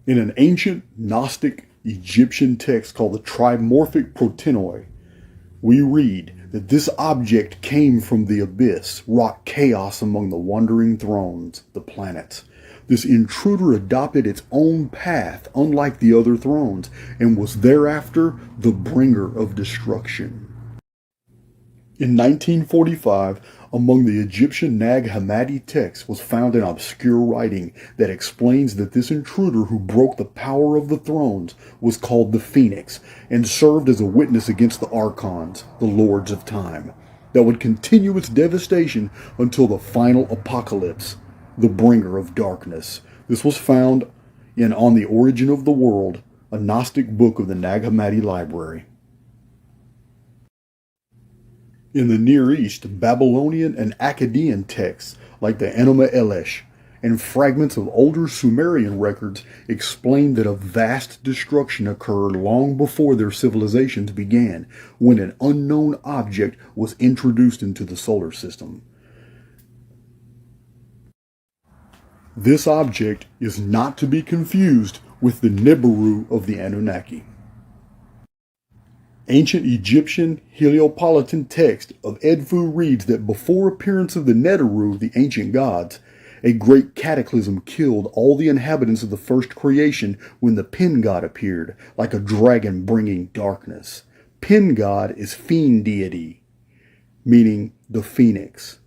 In an ancient Gnostic Egyptian text called the Trimorphic Protenoi, we read that this object came from the abyss, wrought chaos among the wandering thrones, the planets. This intruder adopted its own path, unlike the other thrones, and was thereafter the bringer of destruction. In 1945, among the Egyptian Nag Hammadi texts was found an obscure writing that explains that this intruder who broke the power of the thrones was called the Phoenix and served as a witness against the Archons, the Lords of Time, that would continue its devastation until the final apocalypse, the bringer of darkness. This was found in On the Origin of the World, a Gnostic book of the Nag Hammadi Library. In the Near East, Babylonian and Akkadian texts like the Enuma Elish and fragments of older Sumerian records explain that a vast destruction occurred long before their civilizations began, when an unknown object was introduced into the solar system. This object is not to be confused with the Nibiru of the Anunnaki. Ancient Egyptian Heliopolitan text of Edfu reads that before appearance of the Neteru, the ancient gods, a great cataclysm killed all the inhabitants of the first creation when the Pen God appeared, like a dragon bringing darkness. Pen God is fiend deity, meaning the phoenix.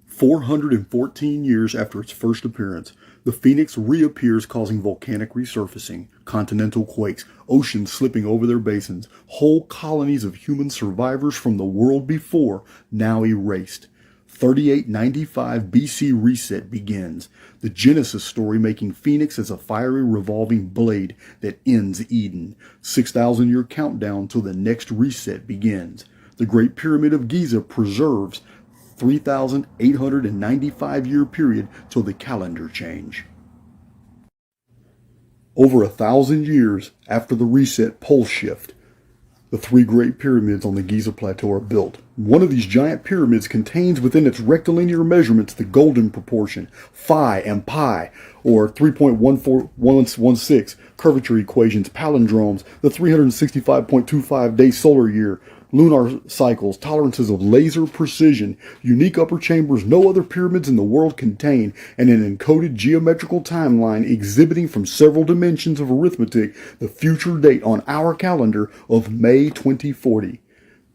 414 years after its first appearance, the Phoenix reappears, causing volcanic resurfacing, continental quakes, oceans slipping over their basins, whole colonies of human survivors from the world before now erased. 3895 BC reset begins, the Genesis story making Phoenix as a fiery revolving blade that ends Eden. 6,000-year countdown till the next reset begins. The Great Pyramid of Giza preserves 3,895-year period till the calendar change. Over 1,000 years after the reset pole shift, the three great pyramids on the Giza Plateau are built. One of these giant pyramids contains within its rectilinear measurements the golden proportion, phi and pi, or 3.1416 curvature equations, palindromes, the 365.25-day solar year, lunar cycles, tolerances of laser precision, unique upper chambers no other pyramids in the world contain, and an encoded geometrical timeline exhibiting from several dimensions of arithmetic the future date on our calendar of May 2040.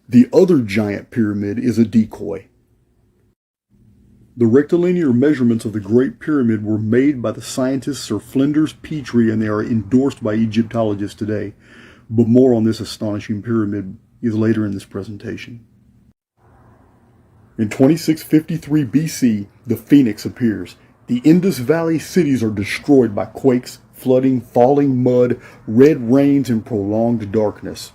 The other giant pyramid is a decoy. The rectilinear measurements of the Great Pyramid were made by the scientist Sir Flinders Petrie, and they are endorsed by Egyptologists today. But more on this astonishing pyramid is later in this presentation. In 2653 BC, the Phoenix appears. The Indus Valley cities are destroyed by quakes, flooding, falling mud, red rains, and prolonged darkness.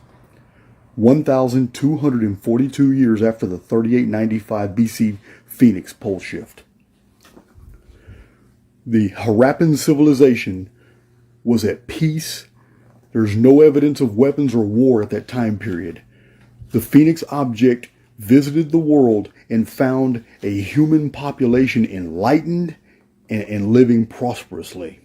1,242 years after the 3895 BC Phoenix pole shift. The Harappan civilization was at peace. There's no evidence of weapons or war at that time period. The Phoenix object visited the world and found a human population enlightened and living prosperously.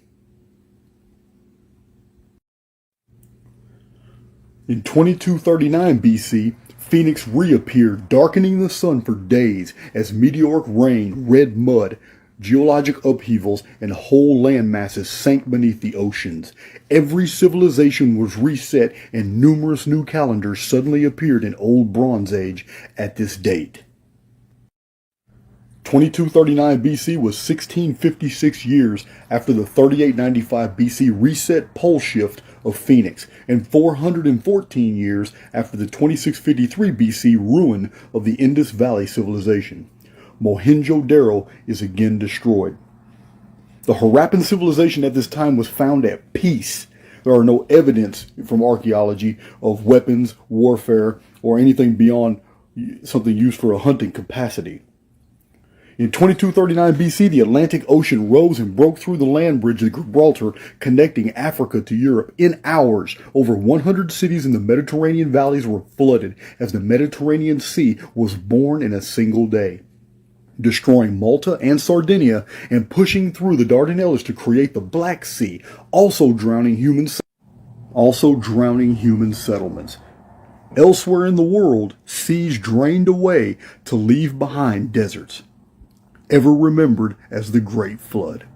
In 2239 BC, Phoenix reappeared, darkening the sun for days as meteoric rain, red mud, geologic upheavals, and whole land masses sank beneath the oceans. Every civilization was reset, and numerous new calendars suddenly appeared in Old Bronze Age at this date. 2239 BC was 1656 years after the 3895 BC reset pole shift of Phoenix, and 414 years after the 2653 BC ruin of the Indus Valley civilization. Mohenjo-Daro is again destroyed. The Harappan civilization at this time was found at peace. There are no evidence from archaeology of weapons, warfare, or anything beyond something used for a hunting capacity. In 2239 BC, the Atlantic Ocean rose and broke through the land bridge of Gibraltar, connecting Africa to Europe. In hours, over 100 cities in the Mediterranean valleys were flooded as the Mediterranean Sea was born in a single day. destroying Malta and Sardinia and pushing through the Dardanelles to create the Black Sea, also drowning human settlements. Elsewhere in the world, seas drained away to leave behind deserts, ever remembered as the Great Flood.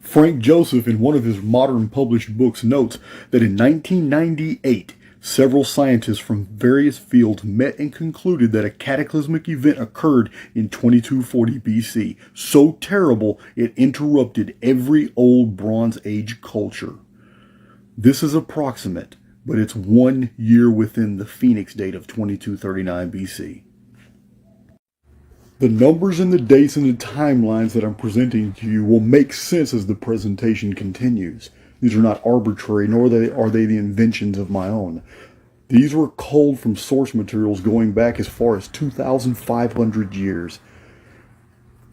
Frank Joseph, in one of his modern published books, notes that in 1998, several scientists from various fields met and concluded that a cataclysmic event occurred in 2240 BC, so terrible it interrupted every old Bronze Age culture. This is approximate, but it's 1 year within the Phoenix date of 2239 BC. The numbers and the dates and the timelines that I'm presenting to you will make sense as the presentation continues. These are not arbitrary, nor are they the inventions of my own. These were culled from source materials going back as far as 2,500 years.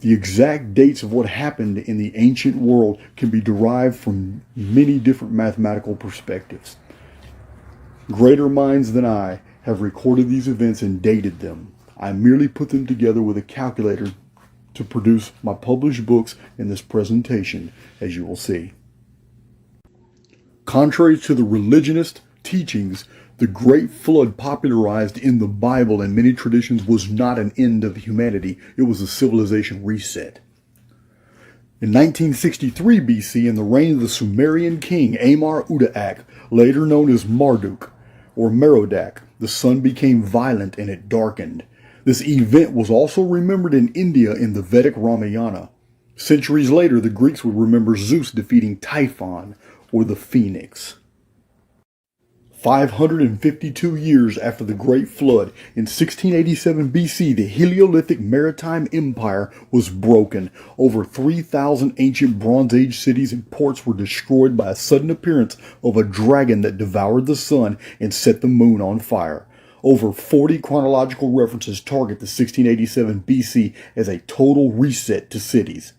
The exact dates of what happened in the ancient world can be derived from many different mathematical perspectives. Greater minds than I have recorded these events and dated them. I merely put them together with a calculator to produce my published books in this presentation, as you will see. Contrary to the religionist teachings, the Great Flood popularized in the Bible and many traditions was not an end of humanity, it was a civilization reset. In 1963 BC, in the reign of the Sumerian king Amar-Udak, later known as Marduk or Merodach, the sun became violent and it darkened. This event was also remembered in India in the Vedic Ramayana. Centuries later, the Greeks would remember Zeus defeating Typhon, or the Phoenix. 552 years after the Great Flood, in 1687 BC, the Heliolithic Maritime Empire was broken. Over 3,000 ancient Bronze Age cities and ports were destroyed by a sudden appearance of a dragon that devoured the sun and set the moon on fire. Over 40 chronological references target the 1687 BC as a total reset to cities.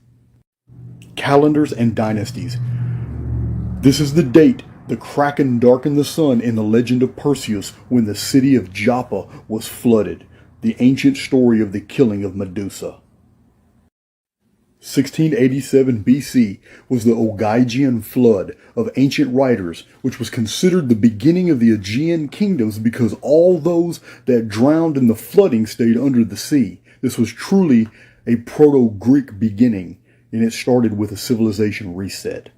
Calendars and dynasties. This is the date the Kraken darkened the sun in the legend of Perseus when the city of Joppa was flooded, the ancient story of the killing of Medusa. 1687 BC was the Ogygian flood of ancient writers, which was considered the beginning of the Aegean kingdoms because all those that drowned in the flooding stayed under the sea. This was truly a proto-Greek beginning, and it started with a civilization reset.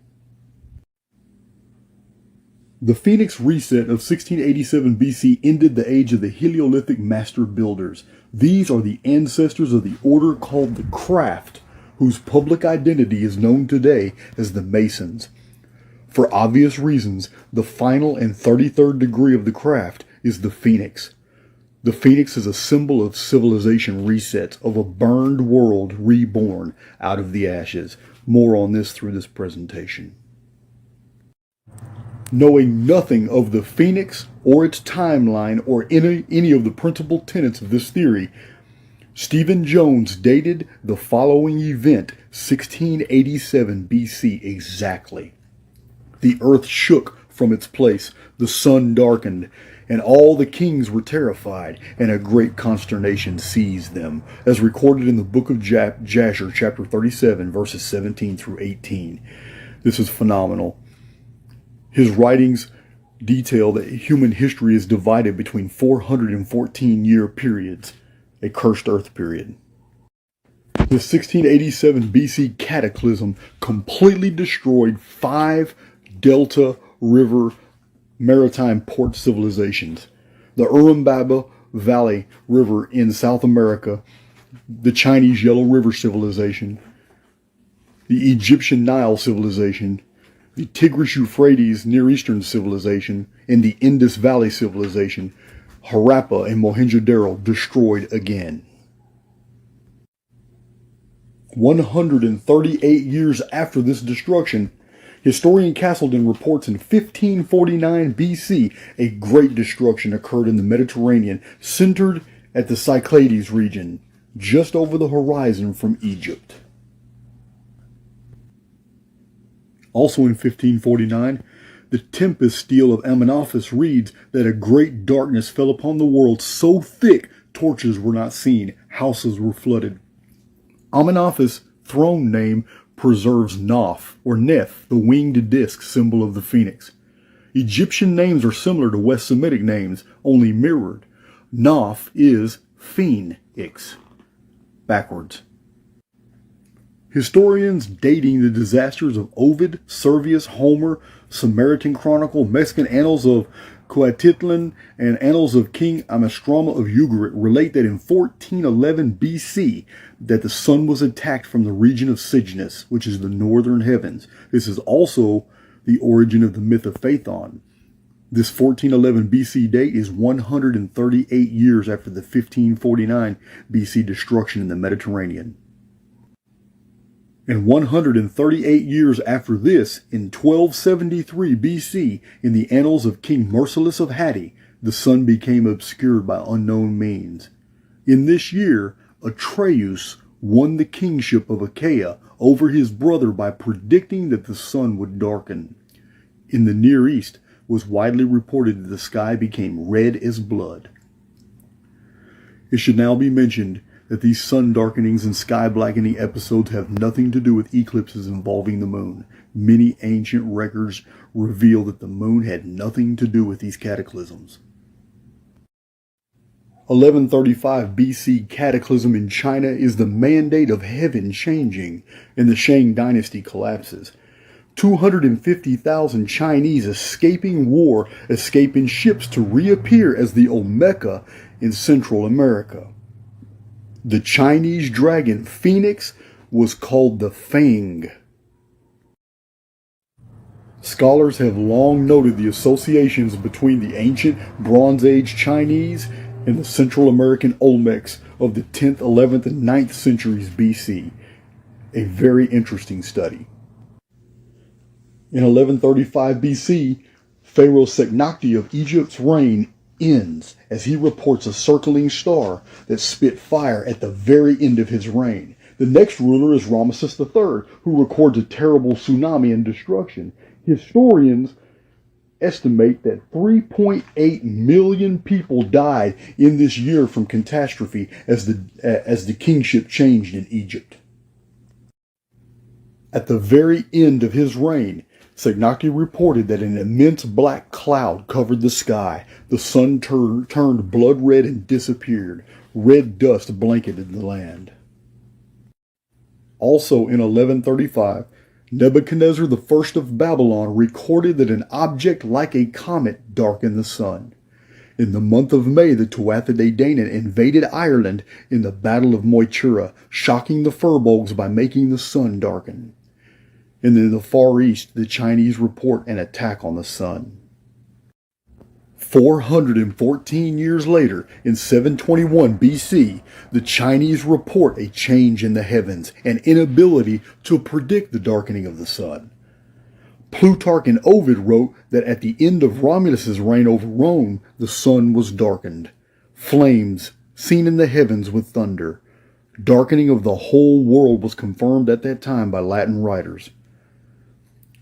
The Phoenix reset of 1687 BC ended the age of the Heliolithic master builders. These are the ancestors of the order called the Craft, whose public identity is known today as the Masons. For obvious reasons, the final and 33rd degree of the Craft is the Phoenix. The Phoenix is a symbol of civilization resets, of a burned world reborn out of the ashes. More on this through this presentation. Knowing nothing of the Phoenix or its timeline or any of the principal tenets of this theory, Stephen Jones dated the following event 1687 BC exactly. The earth shook from its place, the sun darkened, and all the kings were terrified, and a great consternation seized them, as recorded in the book of Jasher, chapter 37, verses 17 through 18. This is phenomenal. His writings detail that human history is divided between 414-year periods, a cursed earth period. The 1687 BC cataclysm completely destroyed 5 Delta River maritime port civilizations. The Urubamba Valley River in South America, the Chinese Yellow River civilization, the Egyptian Nile civilization, the Tigris-Euphrates Near Eastern civilization, and the Indus Valley civilization, Harappa and Mohenjo-Daro destroyed again. 138 years after this destruction, historian Castleton reports in 1549 BC a great destruction occurred in the Mediterranean, centered at the Cyclades region, just over the horizon from Egypt. Also in 1549, the Tempest stele of Amenophis reads that a great darkness fell upon the world so thick torches were not seen, houses were flooded. Amenhotep's throne name preserves Noph, or Neph, the winged disc symbol of the phoenix. Egyptian names are similar to West Semitic names, only mirrored. Noph is Phoenix, backwards. Historians dating the disasters of Ovid, Servius, Homer, Samaritan Chronicle, Mexican Annals of Coatitlan, and Annals of King Amastrama of Ugarit relate that in 1411 BC that the sun was attacked from the region of Cygnus, which is the northern heavens. This is also the origin of the myth of Phaethon. This 1411 BC date is 138 years after the 1549 BC destruction in the Mediterranean. And 138 years after this, in 1273 BC, in the annals of King Merciless of Hatti, the sun became obscured by unknown means. In this year, Atreus won the kingship of Achaia over his brother by predicting that the sun would darken. In the Near East, was widely reported that the sky became red as blood. It should now be mentioned that these sun darkenings and sky blackening episodes have nothing to do with eclipses involving the moon. Many ancient records reveal that the moon had nothing to do with these cataclysms. 1135 BC cataclysm in China is the mandate of heaven changing, and the Shang dynasty collapses. 250,000 Chinese escaping war escape in ships to reappear as the Olmeca in Central America. The Chinese dragon Phoenix was called the Fang. Scholars have long noted the associations between the ancient Bronze Age Chinese and the Central American Olmecs of the 10th, 11th, and 9th centuries BC. A very interesting study. In 1135 BC, Pharaoh Seknakti of Egypt's reign ends as he reports a circling star that spit fire at the very end of his reign. The next ruler is Ramesses III, who records a terrible tsunami and destruction. Historians estimate that 3.8 million people died in this year from catastrophe as the kingship changed in Egypt. At the very end of his reign, Seknakti reported that an immense black cloud covered the sky. The sun turned blood red and disappeared. Red dust blanketed the land. Also in 1135, Nebuchadnezzar I of Babylon recorded that an object like a comet darkened the sun. In the month of May, the Tuatha Danann invaded Ireland in the Battle of Moytura, shocking the Firbolgs by making the sun darken. And in the Far East, the Chinese report an attack on the sun. 414 years later, in 721 BC, the Chinese report a change in the heavens, an inability to predict the darkening of the sun. Plutarch and Ovid wrote that at the end of Romulus's reign over Rome, the sun was darkened. Flames seen in the heavens with thunder. Darkening of the whole world was confirmed at that time by Latin writers.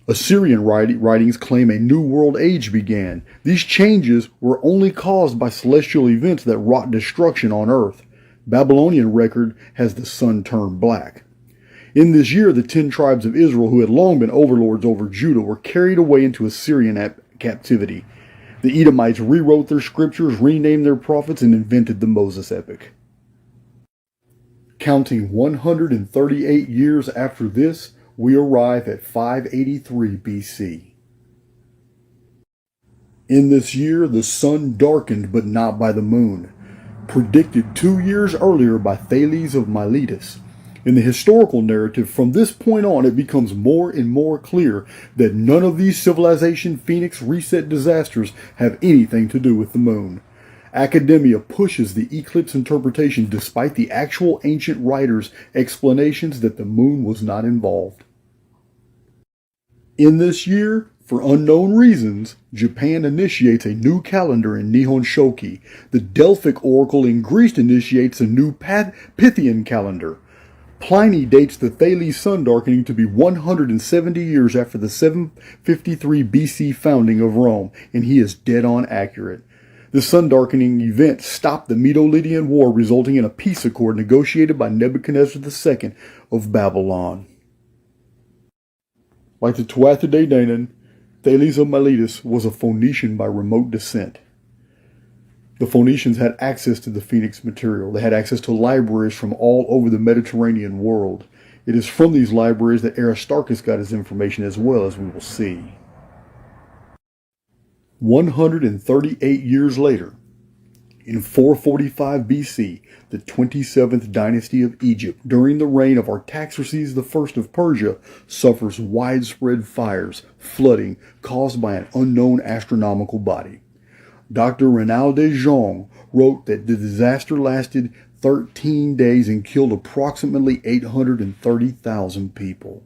Assyrian writings claim a new world age began. These changes were only caused by celestial events that wrought destruction on earth. Babylonian record has the sun turned black. In this year, the 10 tribes of Israel, who had long been overlords over Judah, were carried away into Assyrian captivity. The Edomites rewrote their scriptures, renamed their prophets, and invented the Moses epic. Counting 138 years after this, we arrive at 583 BC. In this year, the sun darkened, but not by the moon, predicted 2 years earlier by Thales of Miletus. In the historical narrative, from this point on, it becomes more and more clear that none of these civilization Phoenix reset disasters have anything to do with the moon. Academia pushes the eclipse interpretation despite the actual ancient writers' explanations that the moon was not involved. In this year, for unknown reasons, Japan initiates a new calendar in Nihon Shoki. The Delphic oracle in Greece initiates a new Pythian calendar. Pliny dates the Thales sun darkening to be 170 years after the 753 BC founding of Rome, and he is dead on accurate. This sun-darkening event stopped the Medo-Lydian War, resulting in a peace accord negotiated by Nebuchadnezzar II of Babylon. Like the Tuatha De Danann, Thales of Miletus was a Phoenician by remote descent. The Phoenicians had access to the Phoenix material. They had access to libraries from all over the Mediterranean world. It is from these libraries that Aristarchus got his information, as well, as we will see. 138 years later, in 445 BC, the 27th dynasty of Egypt, during the reign of Artaxerxes I of Persia, suffers widespread fires, flooding, caused by an unknown astronomical body. Dr. Renaud de Jong wrote that the disaster lasted 13 days and killed approximately 830,000 people.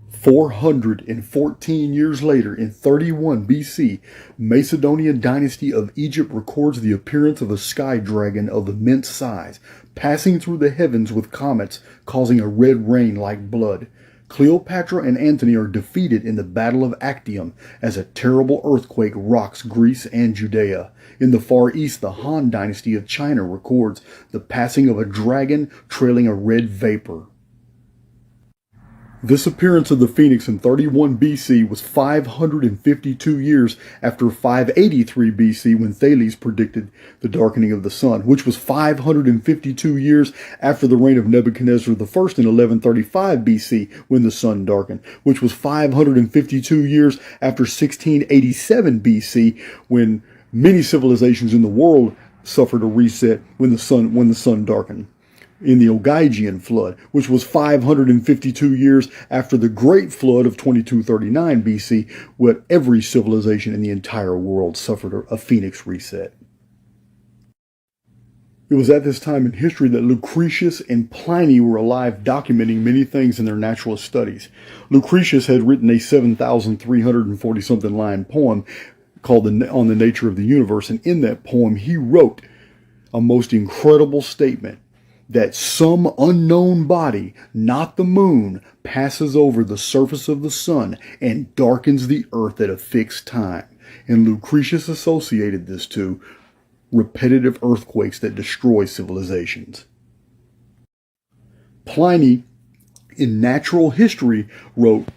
414 years later, in 31 BC, Macedonian dynasty of Egypt records the appearance of a sky dragon of immense size, passing through the heavens with comets, causing a red rain like blood. Cleopatra and Antony are defeated in the Battle of Actium as a terrible earthquake rocks Greece and Judea. In the Far East, the Han dynasty of China records the passing of a dragon trailing a red vapor. This appearance of the Phoenix in 31 BC was 552 years after 583 BC, when Thales predicted the darkening of the sun, which was 552 years after the reign of Nebuchadnezzar I in 1135 BC, when the sun darkened, which was 552 years after 1687 BC, when many civilizations in the world suffered a reset when the sun darkened. In the Ogygian flood, which was 552 years after the Great Flood of 2239 BC, where every civilization in the entire world suffered a phoenix reset. It was at this time in history that Lucretius and Pliny were alive, documenting many things in their naturalist studies. Lucretius had written a 7,340-something line poem called On the Nature of the Universe, and in that poem he wrote a most incredible statement that some unknown body, not the moon, passes over the surface of the sun and darkens the earth at a fixed time. And Lucretius associated this to repetitive earthquakes that destroy civilizations. Pliny, in Natural History, wrote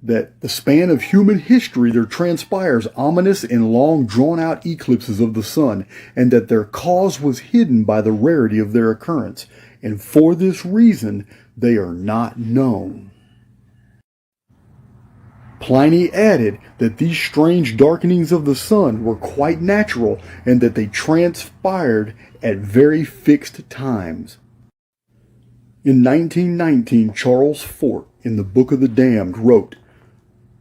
that the span of human history there transpires ominous and long drawn-out eclipses of the sun, and that their cause was hidden by the rarity of their occurrence, and for this reason they are not known. Pliny added that these strange darkenings of the sun were quite natural, and that they transpired at very fixed times. In 1919, Charles Fort, in the Book of the Damned, wrote,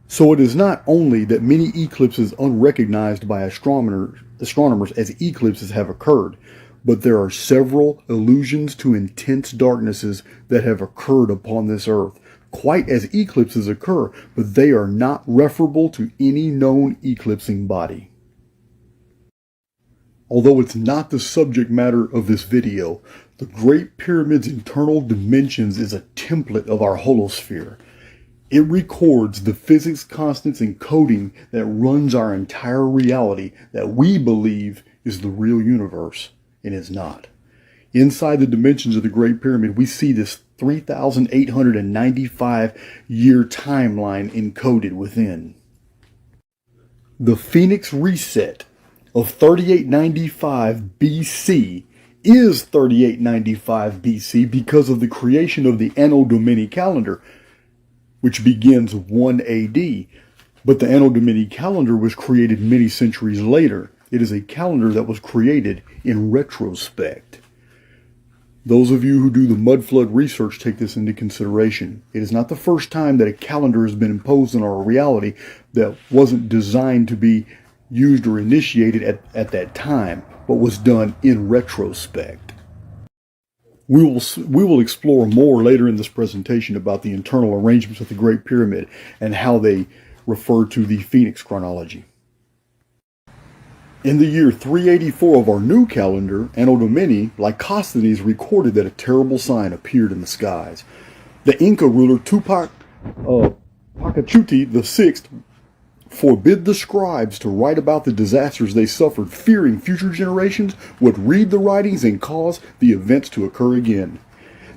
"So it is not only that many eclipses unrecognized by astronomers as eclipses have occurred, but there are several allusions to intense darknesses that have occurred upon this earth, quite as eclipses occur, but they are not referable to any known eclipsing body." Although it's not the subject matter of this video, the Great Pyramid's internal dimensions is a template of our holosphere. It records the physics constants and coding that runs our entire reality that we believe is the real universe, and is not. Inside the dimensions of the Great Pyramid, we see this 3,895-year timeline encoded within. The Phoenix reset of 3895 BC is 3895 BC because of the creation of the Anno Domini calendar, which begins 1 AD. But the Anno Domini calendar was created many centuries later. It is a calendar that was created in retrospect. Those of you who do the mud flood research take this into consideration. It is not the first time that a calendar has been imposed on our reality that wasn't designed to be used or initiated at that time, but was done in retrospect. We will explore more later in this presentation about the internal arrangements of the Great Pyramid and how they refer to the Phoenix chronology. In the year 384 of our new calendar, Anno Domini, Lycosthenes recorded that a terrible sign appeared in the skies. The Inca ruler Tupac Pachacuti VI forbid the scribes to write about the disasters they suffered, fearing future generations would read the writings and cause the events to occur again.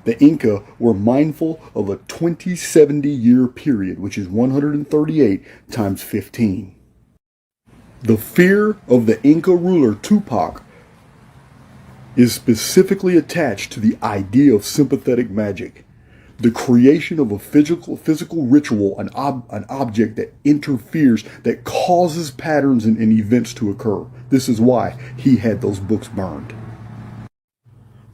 The Inca were mindful of a 2070-year period, which is 138 times 15. The fear of the Inca ruler Tupac is specifically attached to the idea of sympathetic magic, the creation of a physical ritual, an object that interferes, that causes patterns and events to occur. This is why he had those books burned.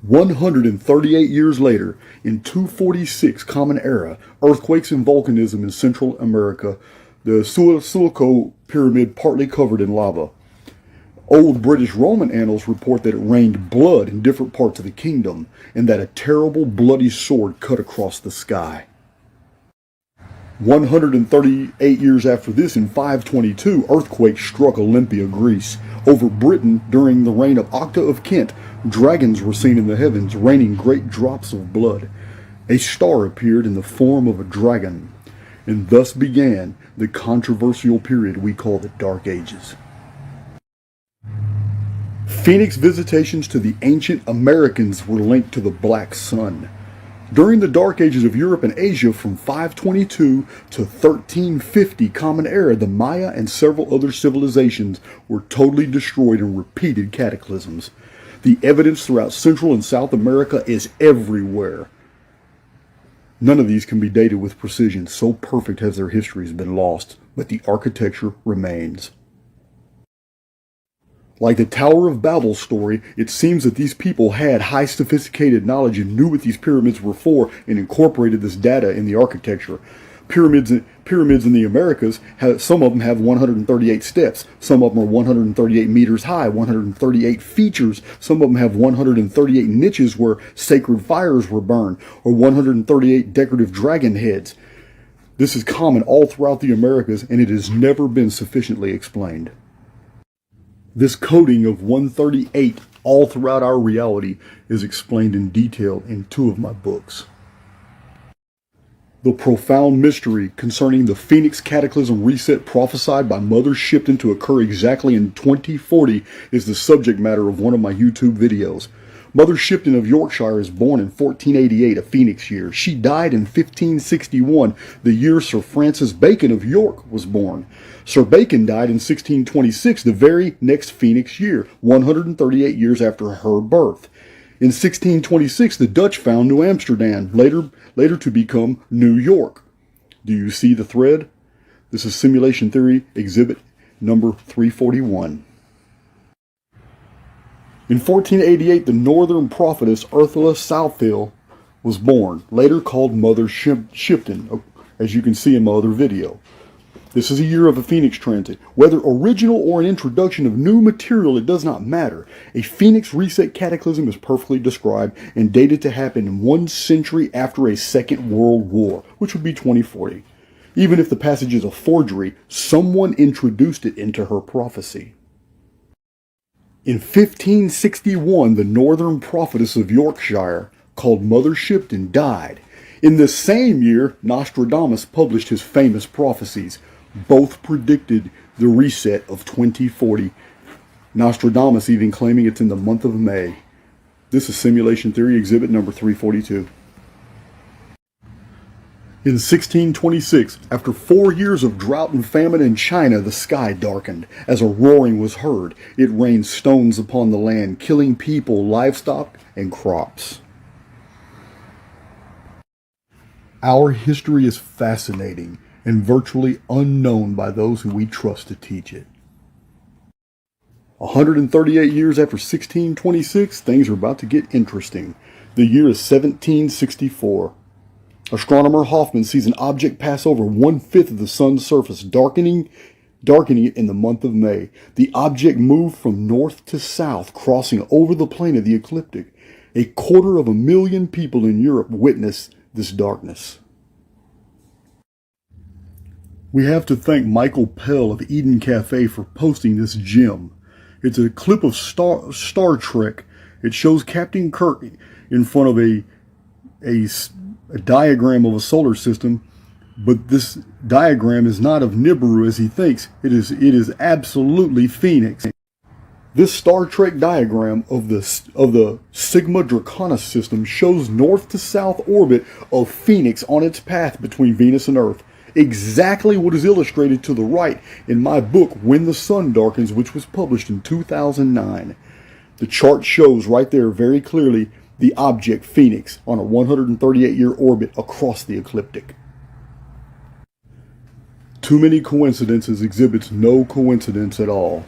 138 years later, in 246 Common Era, earthquakes and volcanism in Central America, the Sulaco pyramid partly covered in lava. Old British Roman annals report that it rained blood in different parts of the kingdom, and that a terrible bloody sword cut across the sky. 138 years after this, in 522, earthquakes struck Olympia, Greece. Over Britain, during the reign of Octa of Kent, dragons were seen in the heavens, raining great drops of blood. A star appeared in the form of a dragon, and thus began the controversial period we call the Dark Ages. Phoenix visitations to the ancient Americans were linked to the Black Sun. During the Dark Ages of Europe and Asia, from 522 to 1350 Common Era, the Maya and several other civilizations were totally destroyed in repeated cataclysms. The evidence throughout Central and South America is everywhere. None of these can be dated with precision, so perfect has their histories been lost, but the architecture remains. Like the Tower of Babel story, it seems that these people had high sophisticated knowledge and knew what these pyramids were for and incorporated this data in the architecture. Pyramids in the Americas, some of them have 138 steps. Some of them are 138 meters high, 138 features. Some of them have 138 niches where sacred fires were burned, or 138 decorative dragon heads. This is common all throughout the Americas, and it has never been sufficiently explained. This coding of 138 all throughout our reality is explained in detail in 2 of my books. The profound mystery concerning the Phoenix Cataclysm reset prophesied by Mother Shipton to occur exactly in 2040 is the subject matter of one of my YouTube videos. Mother Shipton of Yorkshire is born in 1488, a Phoenix year. She died in 1561, the year Sir Francis Bacon of York was born. Sir Bacon died in 1626, the very next Phoenix year, 138 years after her birth. In 1626, the Dutch found New Amsterdam, later to become New York. Do you see the thread? This is Simulation Theory, exhibit number 341. In 1488, the northern prophetess Ursula Southfield was born, later called Mother Shipton, as you can see in my other video. This is a year of a Phoenix transit. Whether original or an introduction of new material, it does not matter. A Phoenix reset cataclysm is perfectly described and dated to happen in 1 century after a Second World War, which would be 2040. Even if the passage is a forgery, someone introduced it into her prophecy. In 1561, the northern prophetess of Yorkshire, called Mother Shipton, died. In the same year, Nostradamus published his famous prophecies. Both predicted the reset of 2040. Nostradamus even claiming it's in the month of May. This is Simulation Theory, exhibit number 342. In 1626, after 4 years of drought and famine in China, the sky darkened. As a roaring was heard, it rained stones upon the land, killing people, livestock, and crops. Our history is fascinating and virtually unknown by those who we trust to teach it. 138 years after 1626, things are about to get interesting. The year is 1764. Astronomer Hoffman sees an object pass over 1/5 of the sun's surface, darkening it in the month of May. The object moved from north to south, crossing over the plane of the ecliptic. 250,000 people in Europe witnessed this darkness. We have to thank Michael Pell of Eden Cafe for posting this gem. It's a clip of Star Trek. It shows Captain Kirk in front of a diagram of a solar system But this diagram is not of Nibiru as he thinks. It is absolutely Phoenix. This Star Trek diagram of the Sigma Draconis system shows north to south orbit of Phoenix on its path between Venus and Earth. Exactly what is illustrated to the right in my book When the Sun Darkens, which was published in 2009. The chart shows right there very clearly the object Phoenix on a 138-year orbit across the ecliptic. Too many coincidences exhibits no coincidence at all.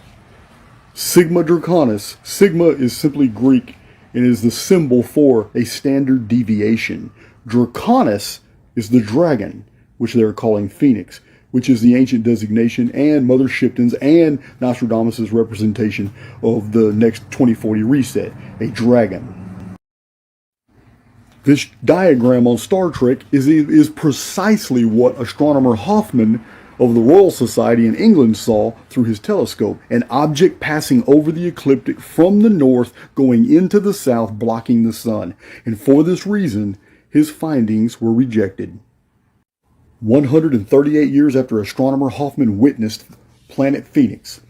Sigma Draconis. Sigma is simply Greek and is the symbol for a standard deviation. Draconis is the dragon, which they're calling Phoenix, which is the ancient designation and Mother Shipton's and Nostradamus' representation of the next 2040 reset, a dragon. This diagram on Star Trek is precisely what astronomer Hoffman of the Royal Society in England saw through his telescope, an object passing over the ecliptic from the north going into the south, blocking the sun. And for this reason, his findings were rejected. 138 years after astronomer Hoffman witnessed planet Phoenix,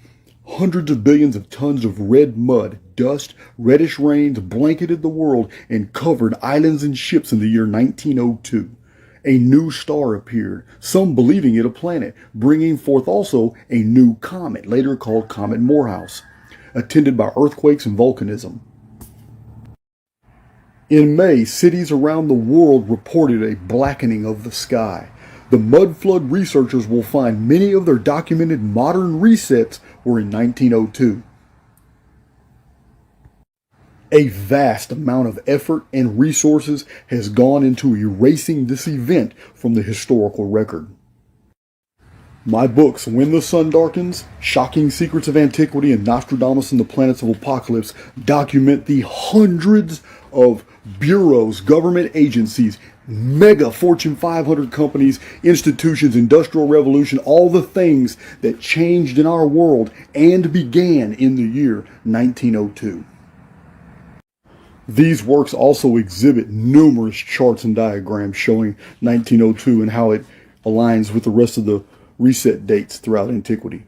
hundreds of billions of tons of red mud, dust, reddish rains blanketed the world and covered islands and ships in the year 1902. A new star appeared, some believing it a planet, bringing forth also a new comet, later called Comet Morehouse, attended by earthquakes and volcanism. In May, cities around the world reported a blackening of the sky. The mud flood researchers will find many of their documented modern resets were in 1902. A vast amount of effort and resources has gone into erasing this event from the historical record. My books, When the Sun Darkens, Shocking Secrets of Antiquity, and Nostradamus and the Planets of Apocalypse document the hundreds of bureaus, government agencies, mega Fortune 500 companies, institutions, industrial revolution, all the things that changed in our world and began in the year 1902. These works also exhibit numerous charts and diagrams showing 1902 and how it aligns with the rest of the reset dates throughout antiquity.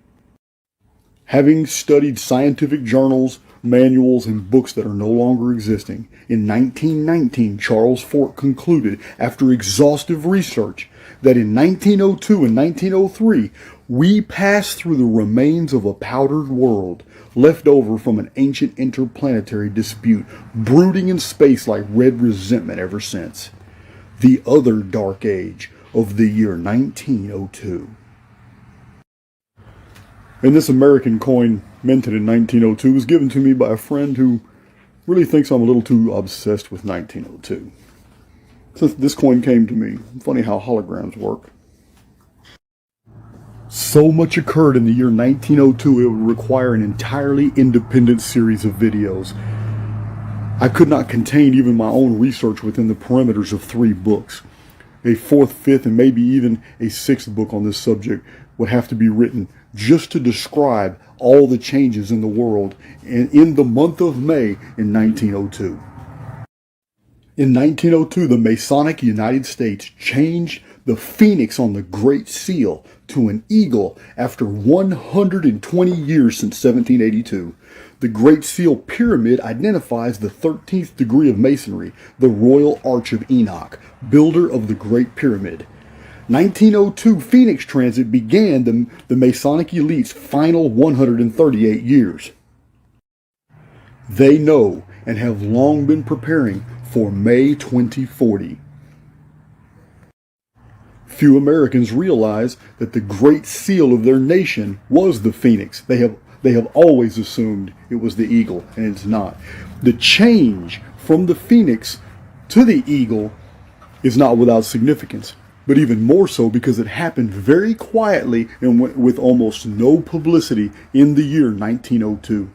Having studied scientific journals, manuals, and books that are no longer existing, in 1919 Charles Fort concluded, after exhaustive research, that in 1902 and 1903 we passed through the remains of a powdered world left over from an ancient interplanetary dispute, brooding in space like red resentment ever since. The other dark age of the year 1902. And this American coin, minted in 1902, was given to me by a friend who really thinks I'm a little too obsessed with 1902. Since this coin came to me, funny how holograms work. So much occurred in the year 1902, it would require an entirely independent series of videos. I could not contain even my own research within the perimeters of 3 books. A 4th, 5th, and maybe even a 6th book on this subject would have to be written just to describe all the changes in the world and in the month of May in 1902. In 1902, the Masonic United States changed the phoenix on the Great Seal to an eagle after 120 years since 1782. The Great Seal Pyramid identifies the 13th degree of Masonry, the Royal Arch of Enoch, builder of the Great Pyramid. 1902 Phoenix Transit began the Masonic elite's final 138 years. They know and have long been preparing for May 2040. Few Americans realize that the Great Seal of their nation was the Phoenix. They have always assumed it was the eagle, and it's not. The change from the Phoenix to the eagle is not without significance, but even more so because it happened very quietly and with almost no publicity in the year 1902.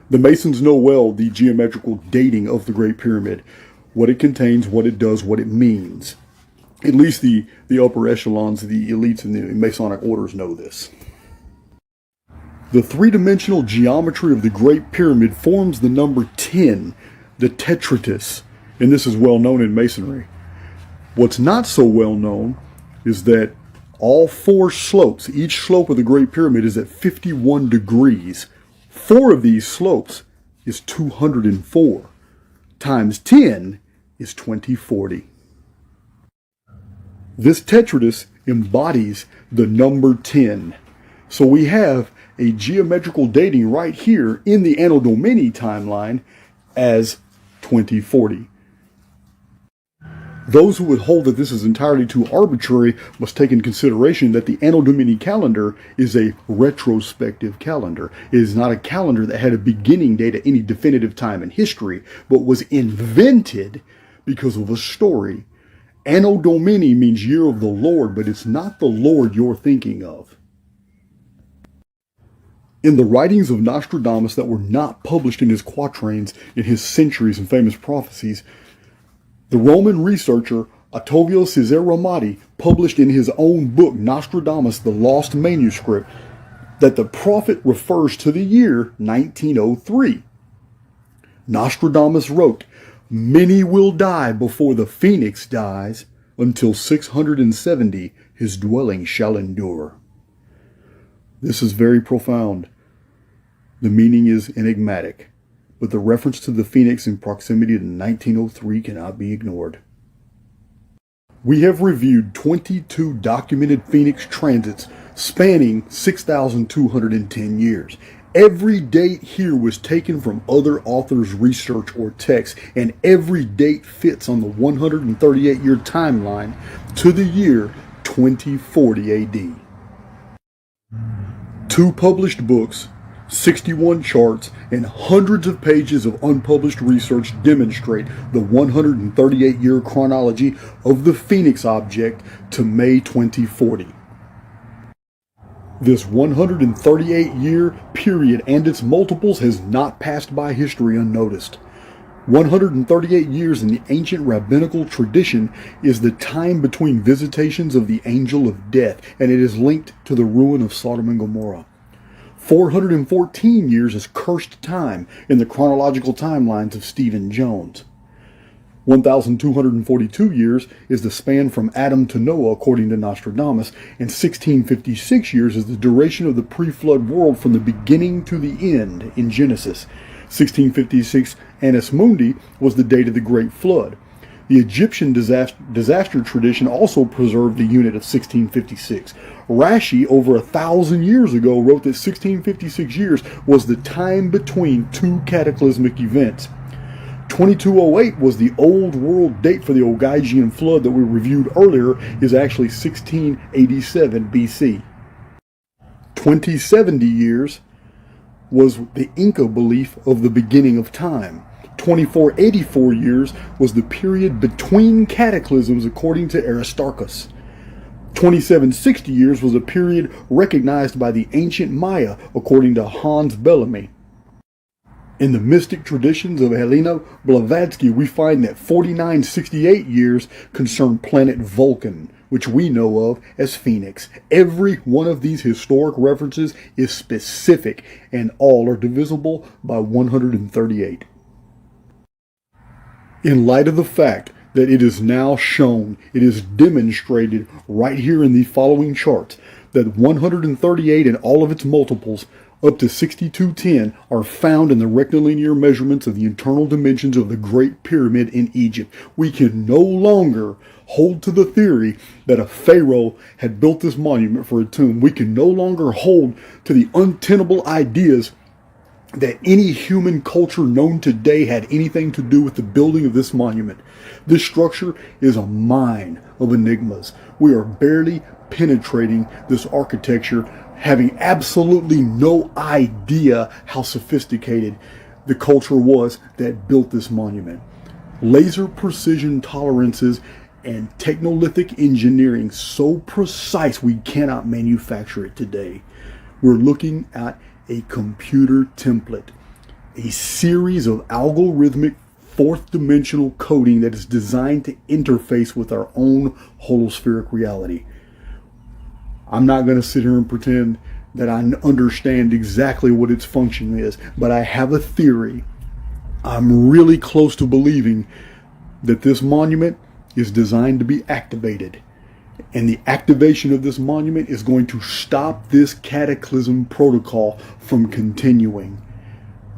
The Masons know well the geometrical dating of the Great Pyramid, what it contains, what it does, what it means. At least the upper echelons, the elites in the Masonic orders know this. The three-dimensional geometry of the Great Pyramid forms the number 10, the tetratus, and this is well known in Masonry. What's not so well known is that all four slopes, each slope of the Great Pyramid is at 51 degrees. Four of these slopes is 204. Times 10 is 2040. This tetratus embodies the number 10. So we have a geometrical dating right here in the Anno Domini timeline as 2040. Those who would hold that this is entirely too arbitrary must take into consideration that the Anno Domini calendar is a retrospective calendar. It is not a calendar that had a beginning date at any definitive time in history, but was invented because of a story. Anno Domini means year of the Lord, but it's not the Lord you're thinking of. In the writings of Nostradamus that were not published in his quatrains, in his centuries and famous prophecies, the Roman researcher Ottavio Cesare Ramati published in his own book, Nostradamus, the Lost Manuscript, that the prophet refers to the year 1903. Nostradamus wrote, "Many will die before the phoenix dies, until 670 his dwelling shall endure." This is very profound. The meaning is enigmatic, but the reference to the phoenix in proximity to 1903 cannot be ignored. We have reviewed 22 documented phoenix transits spanning 6,210 years. Every date here was taken from other authors' research or text, and every date fits on the 138-year timeline to the year 2040 AD. 2 published books, 61 charts, and hundreds of pages of unpublished research demonstrate the 138-year chronology of the Phoenix object to May 2040. This 138-year period and its multiples has not passed by history unnoticed. 138 years in the ancient rabbinical tradition is the time between visitations of the angel of death, and it is linked to the ruin of Sodom and Gomorrah. 414 years is cursed time in the chronological timelines of Stephen Jones. 1,242 years is the span from Adam to Noah, according to Nostradamus, and 1656 years is the duration of the pre-flood world from the beginning to the end in Genesis. 1656 Annus Mundi was the date of the Great Flood. The Egyptian disaster tradition also preserved the unit of 1656. Rashi, over 1,000 years ago, wrote that 1656 years was the time between 2 cataclysmic events. 2208 was the old world date for the Ogygian flood that we reviewed earlier, is actually 1687 BC. 2070 years was the Inca belief of the beginning of time. 2484 years was the period between cataclysms according to Aristarchus. 2760 years was a period recognized by the ancient Maya according to Hans Bellamy. In the mystic traditions of Helena Blavatsky, we find that 4968 years concern planet Vulcan, which we know of as Phoenix. Every one of these historic references is specific, and all are divisible by 138. In light of the fact that it is now shown, it is demonstrated right here in the following charts, that 138 and all of its multiples up to 6210 are found in the rectilinear measurements of the internal dimensions of the Great Pyramid in Egypt. We can no longer hold to the theory that a pharaoh had built this monument for a tomb. We can no longer hold to the untenable ideas that any human culture known today had anything to do with the building of this monument. This structure is a mine of enigmas. We are barely penetrating this architecture, having absolutely no idea how sophisticated the culture was that built this monument. Laser precision tolerances and technolithic engineering so precise we cannot manufacture it today. We're looking at a computer template, a series of algorithmic fourth-dimensional coding that is designed to interface with our own holospheric reality. I'm not going to sit here and pretend that I understand exactly what its function is, but I have a theory. I'm really close to believing that this monument is designed to be activated. And the activation of this monument is going to stop this cataclysm protocol from continuing.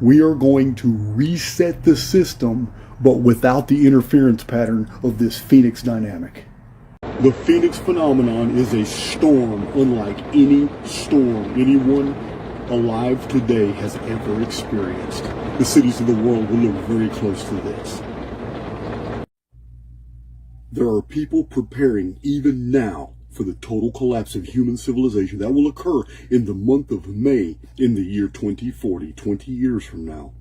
We are going to reset the system, but without the interference pattern of this Phoenix dynamic. The Phoenix phenomenon is a storm unlike any storm anyone alive today has ever experienced. The cities of the world will look very close to this. There are people preparing even now for the total collapse of human civilization that will occur in the month of May in the year 2040, 20 years from now.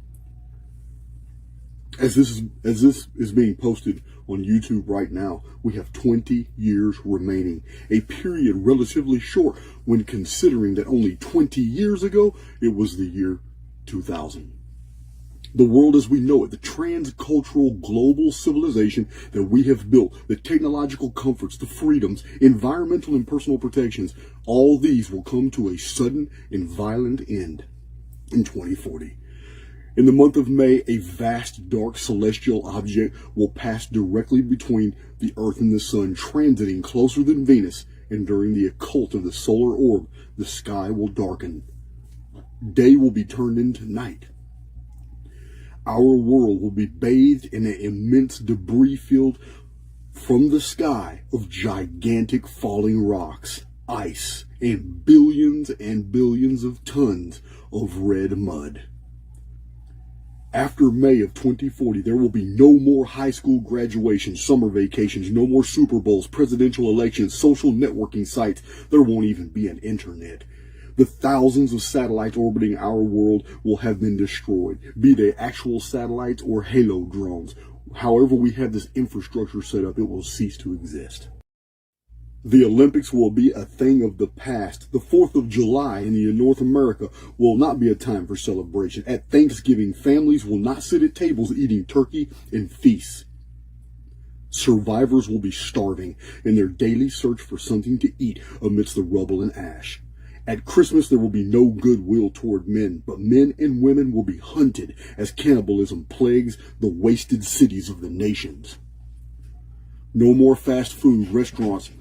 As this is being posted on YouTube right now, we have 20 years remaining, a period relatively short when considering that only 20 years ago, it was the year 2000. The world as we know it, the transcultural global civilization that we have built, the technological comforts, the freedoms, environmental and personal protections, all these will come to a sudden and violent end in 2040. In the month of May, a vast dark celestial object will pass directly between the Earth and the Sun, transiting closer than Venus, and during the occult of the solar orb, the sky will darken. Day will be turned into night. Our world will be bathed in an immense debris field from the sky of gigantic falling rocks, ice, and billions of tons of red mud. After May of 2040, there will be no more high school graduations, summer vacations, no more Super Bowls, presidential elections, social networking sites. There won't even be an internet. The thousands of satellites orbiting our world will have been destroyed, be they actual satellites or halo drones. However we have this infrastructure set up, it will cease to exist. The Olympics will be a thing of the past. The 4th of July in North America will not be a time for celebration. At Thanksgiving, families will not sit at tables eating turkey and feasts. Survivors will be starving in their daily search for something to eat amidst the rubble and ash. At Christmas, there will be no goodwill toward men, but men and women will be hunted as cannibalism plagues the wasted cities of the nations. No more fast food restaurants,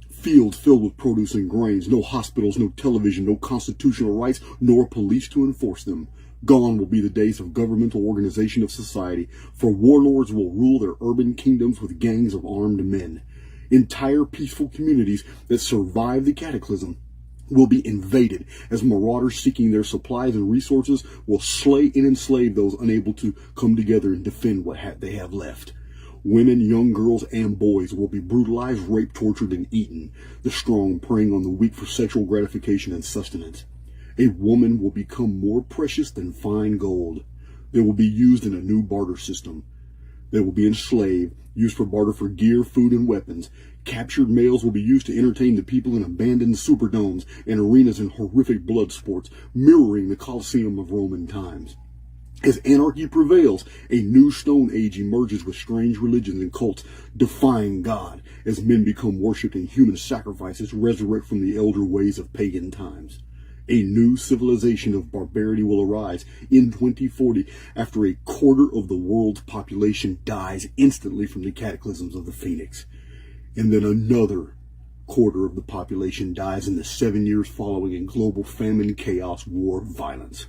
fields filled with produce and grains, no hospitals, no television, no constitutional rights, nor police to enforce them. Gone will be the days of governmental organization of society, for warlords will rule their urban kingdoms with gangs of armed men. Entire peaceful communities that survive the cataclysm will be invaded as marauders seeking their supplies and resources will slay and enslave those unable to come together and defend what they have left. Women, young girls, and boys will be brutalized, raped, tortured, and eaten, the strong preying on the weak for sexual gratification and sustenance. A woman will become more precious than fine gold. They will be used in a new barter system. They will be enslaved, used for barter for gear, food, and weapons. Captured males will be used to entertain the people in abandoned superdomes and arenas in horrific blood sports, mirroring the Colosseum of Roman times. As anarchy prevails, a new Stone Age emerges with strange religions and cults defying God, as men become worshipped and human sacrifices resurrect from the elder ways of pagan times. A new civilization of barbarity will arise in 2040 after a quarter of the world's population dies instantly from the cataclysms of the Phoenix. And then another quarter of the population dies in the 7 years following in global famine, chaos, war, violence.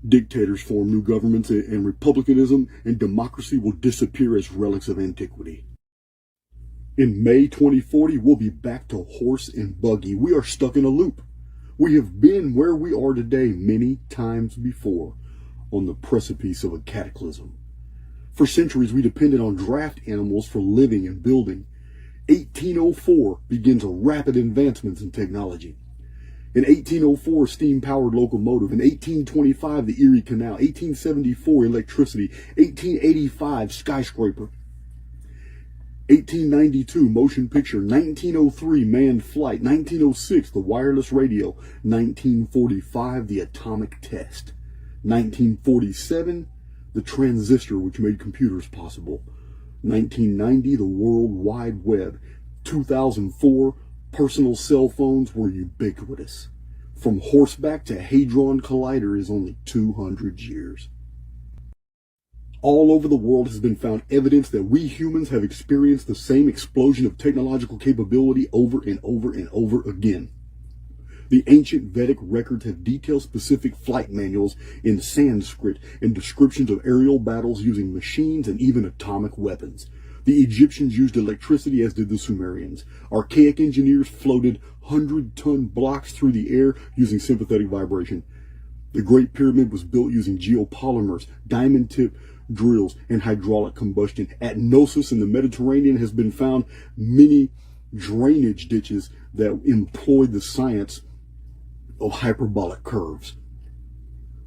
Dictators form new governments, and republicanism and democracy will disappear as relics of antiquity. In May 2040, we'll be back to horse and buggy. We are stuck in a loop. We have been where we are today many times before, on the precipice of a cataclysm. For centuries, we depended on draft animals for living and building. 1804 begins a rapid advancements in technology. In 1804, steam-powered locomotive. In 1825, the Erie Canal. 1874, electricity. 1885, skyscraper. 1892, motion picture. 1903, manned flight. 1906, the wireless radio. 1945, the atomic test. 1947, the transistor, which made computers possible. 1990, the World Wide Web. 2004, personal cell phones were ubiquitous. From horseback to Hadron Collider is only 200 years. All over the world has been found evidence that we humans have experienced the same explosion of technological capability over and over and over again. The ancient Vedic records have detailed specific flight manuals in Sanskrit and descriptions of aerial battles using machines and even atomic weapons. The Egyptians used electricity, as did the Sumerians. Archaic engineers floated 100-ton blocks through the air using sympathetic vibration. The Great Pyramid was built using geopolymers, diamond tip drills, and hydraulic combustion. At Knossos in the Mediterranean has been found many drainage ditches that employed the science of hyperbolic curves.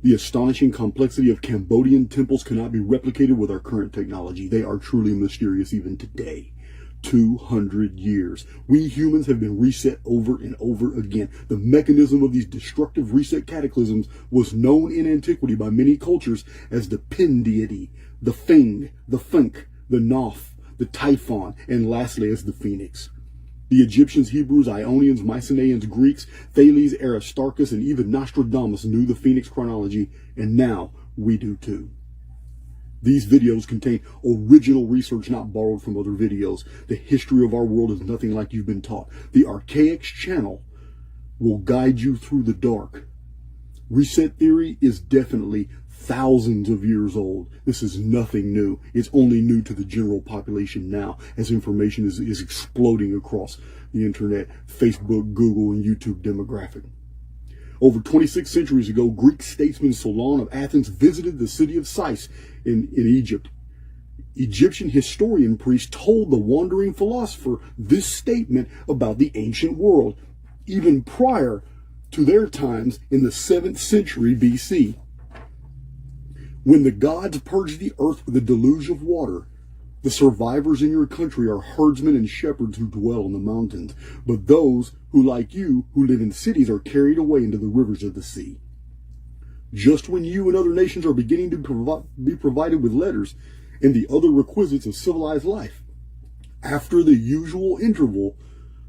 The astonishing complexity of Cambodian temples cannot be replicated with our current technology. They are truly mysterious even today. 200 years. We humans have been reset over and over again. The mechanism of these destructive reset cataclysms was known in antiquity by many cultures as the Pin deity, the Feng, the Funk, the Noth, the Typhon, and lastly as the Phoenix. The Egyptians, Hebrews, Ionians, Mycenaeans, Greeks, Thales, Aristarchus, and even Nostradamus knew the Phoenix chronology, and now we do too. These videos contain original research not borrowed from other videos. The history of our world is nothing like you've been taught. The Archaics channel will guide you through the dark. Reset theory is definitely thousands of years old. This is nothing new. It's only new to the general population now, as information is exploding across the internet, Facebook, Google, and YouTube demographic. Over 26 centuries ago, Greek statesman Solon of Athens visited the city of Sais in Egypt. Egyptian historian priest told the wandering philosopher this statement about the ancient world, even prior to their times in the 7th century BC. When the gods purged the earth with a deluge of water, the survivors in your country are herdsmen and shepherds who dwell in the mountains, but those who, like you, who live in cities are carried away into the rivers of the sea. Just when you and other nations are beginning to be provided with letters and the other requisites of civilized life, after the usual interval,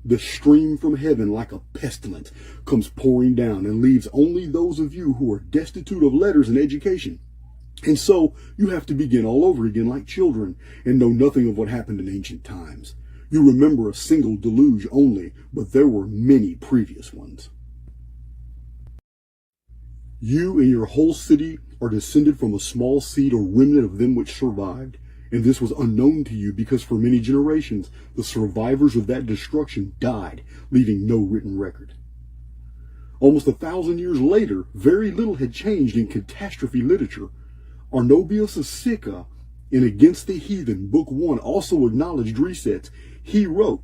the stream from heaven, like a pestilence, comes pouring down and leaves only those of you who are destitute of letters and education. And so you have to begin all over again like children and know nothing of what happened in ancient times. You remember a single deluge only, but there were many previous ones. You and your whole city are descended from a small seed or remnant of them which survived. And this was unknown to you because for many generations, the survivors of that destruction died, leaving no written record. Almost 1,000 years later, very little had changed in catastrophe literature. Arnobius of Sicca, in Against the Heathen, Book 1, also acknowledged resets. He wrote,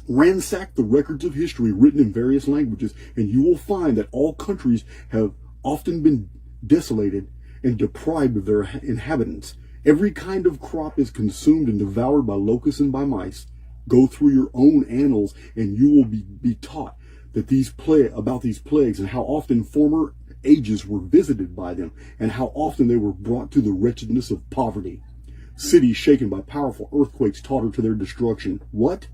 "Ransack the records of history written in various languages, and you will find that all countries have often been desolated and deprived of their inhabitants. Every kind of crop is consumed and devoured by locusts and by mice. Go through your own annals, and you will be taught that about these plagues and how often former ages were visited by them, and how often they were brought to the wretchedness of poverty. Cities shaken by powerful earthquakes tottered to their destruction. What?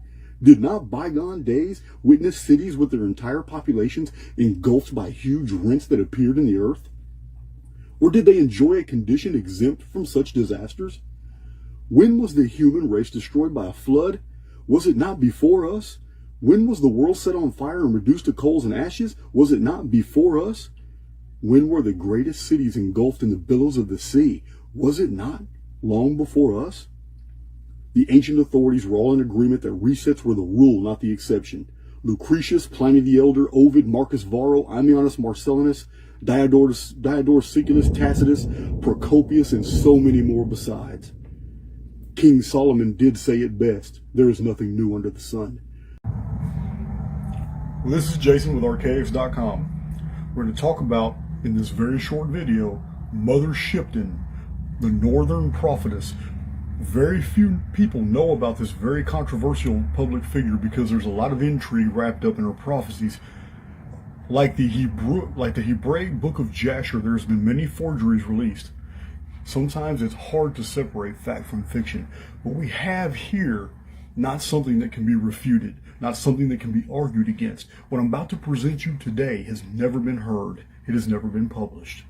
Did not bygone days witness cities with their entire populations engulfed by huge rents that appeared in the earth? Or did they enjoy a condition exempt from such disasters? When was the human race destroyed by a flood? Was it not before us? When was the world set on fire and reduced to coals and ashes? Was it not before us? When were the greatest cities engulfed in the billows of the sea? Was it not long before us? The ancient authorities were all in agreement that resets were the rule, not the exception. Lucretius, Pliny the Elder, Ovid, Marcus Varro, Ammianus Marcellinus, Diodorus Siculus, Tacitus, Procopius, and so many more besides. King Solomon did say it best, "There is nothing new under the sun." Well, this is Jason with Archaics.com. We're going to talk about, in this very short video, Mother Shipton, the Northern Prophetess. Very few people know about this very controversial public figure because there's a lot of intrigue wrapped up in her prophecies. Like the Hebraic book of Jasher, there's been many forgeries released. Sometimes it's hard to separate fact from fiction, but we have here not something that can be refuted, not something that can be argued against. What I'm about to present you today has never been heard. It has never been published.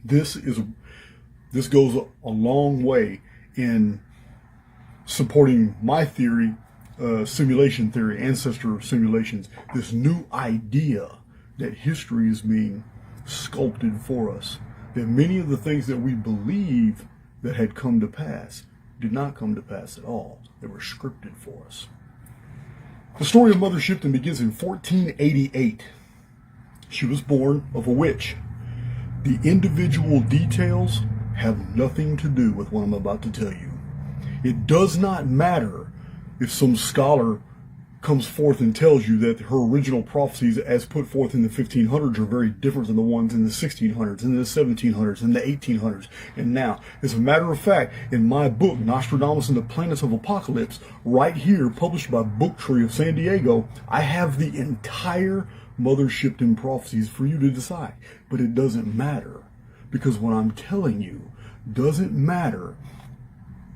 This is This goes a long way in supporting my theory, simulation theory, ancestor simulations, this new idea that history is being sculpted for us, that many of the things that we believe that had come to pass did not come to pass at all. They were scripted for us. The story of Mother Shipton begins in 1488. She was born of a witch. The individual details have nothing to do with what I'm about to tell you. It does not matter if some scholar comes forth and tells you that her original prophecies as put forth in the 1500s are very different than the ones in the 1600s, and the 1700s, and the 1800s, and now. As a matter of fact, in my book, Nostradamus and the Planets of Apocalypse, right here, published by Book Tree of San Diego, I have the entire Mother Shipton prophecies for you to decide. But it doesn't matter, because what I'm telling you doesn't matter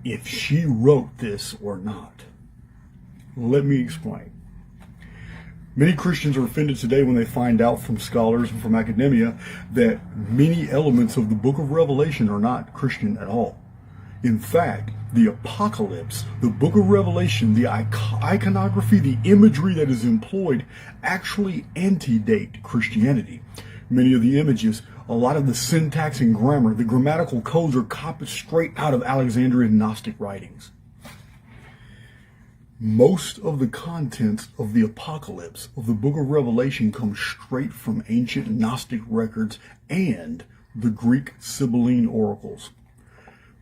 if she wrote this or not. Let me explain. Many Christians are offended today when they find out from scholars and from academia that many elements of the book of Revelation are not Christian at all. In fact, the apocalypse, the book of Revelation, the iconography, the imagery that is employed actually antedate Christianity. Many of the images, a lot of the syntax and grammar, the grammatical codes are copied straight out of Alexandrian Gnostic writings. Most of the contents of the apocalypse of the book of Revelation comes straight from ancient Gnostic records and the Greek Sibylline oracles.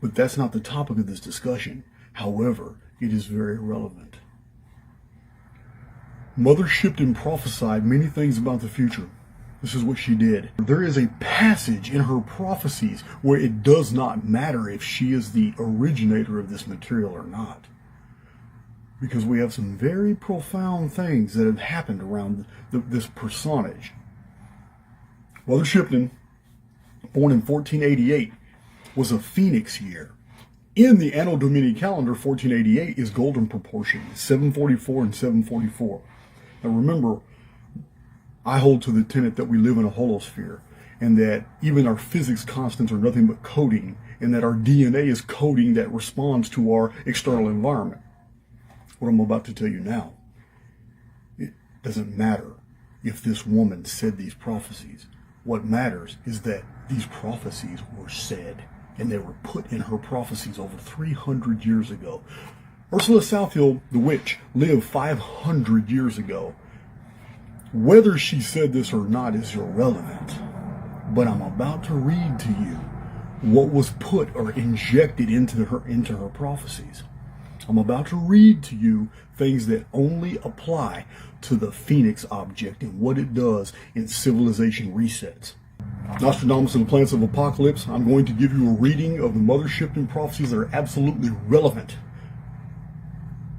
But that's not the topic of this discussion. However, it is very relevant. Mother Shipton prophesied many things about the future. This is what she did. There is a passage in her prophecies where it does not matter if she is the originator of this material or not, because we have some very profound things that have happened around this personage. Mother Shipton, born in 1488, was a phoenix year. In the Anno Domini calendar, 1488 is golden proportion, 744 and 744. Now remember, I hold to the tenet that we live in a holosphere, and that even our physics constants are nothing but coding, and that our DNA is coding that responds to our external environment. What I'm about to tell you now, it doesn't matter if this woman said these prophecies. What matters is that these prophecies were said, and they were put in her prophecies over 300 years ago. Ursula Southill, the witch, lived 500 years ago. Whether she said this or not is irrelevant, but I'm about to read to you what was put or injected into her prophecies. I'm about to read to you things that only apply to the Phoenix object and what it does in civilization resets. Nostradamus and the Planets of Apocalypse, I'm going to give you a reading of the Mother Shipton prophecies that are absolutely relevant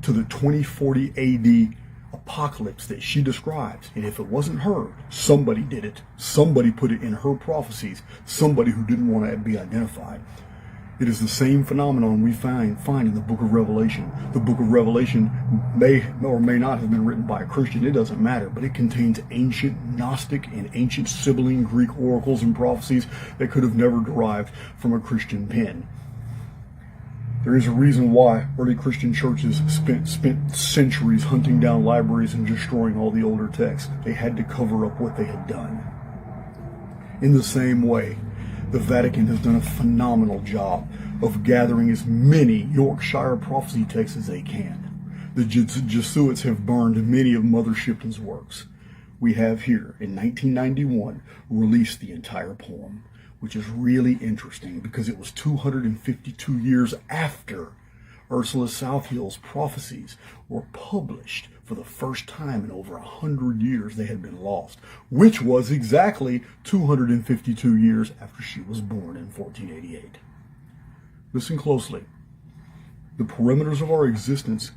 to the 2040 AD apocalypse that she describes. And if it wasn't her, somebody did it. Somebody put it in her prophecies. Somebody who didn't want to be identified. It is the same phenomenon we find in the book of Revelation. The book of Revelation may or may not have been written by a Christian. It doesn't matter, but it contains ancient Gnostic and ancient Sibylline Greek oracles and prophecies that could have never derived from a Christian pen. There is a reason why early Christian churches spent centuries hunting down libraries and destroying all the older texts. They had to cover up what they had done. In the same way, the Vatican has done a phenomenal job of gathering as many Yorkshire prophecy texts as they can. The Jesuits have burned many of Mother Shipton's works. We have here, in 1991, released the entire poem, which is really interesting because it was 252 years after Ursula Southill's prophecies were published for the first time in over 100 years. They had been lost, which was exactly 252 years after she was born in 1488. Listen closely. The perimeters of our existence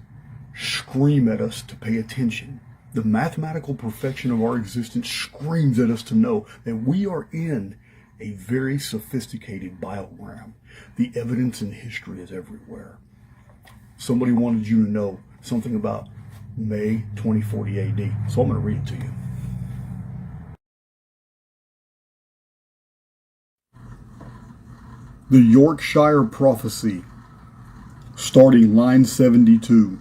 scream at us to pay attention. The mathematical perfection of our existence screams at us to know that we are in a very sophisticated biogram. The evidence in history is everywhere. Somebody wanted you to know something about May 2040 AD, so I'm going to read it to you. The Yorkshire Prophecy, starting line 72.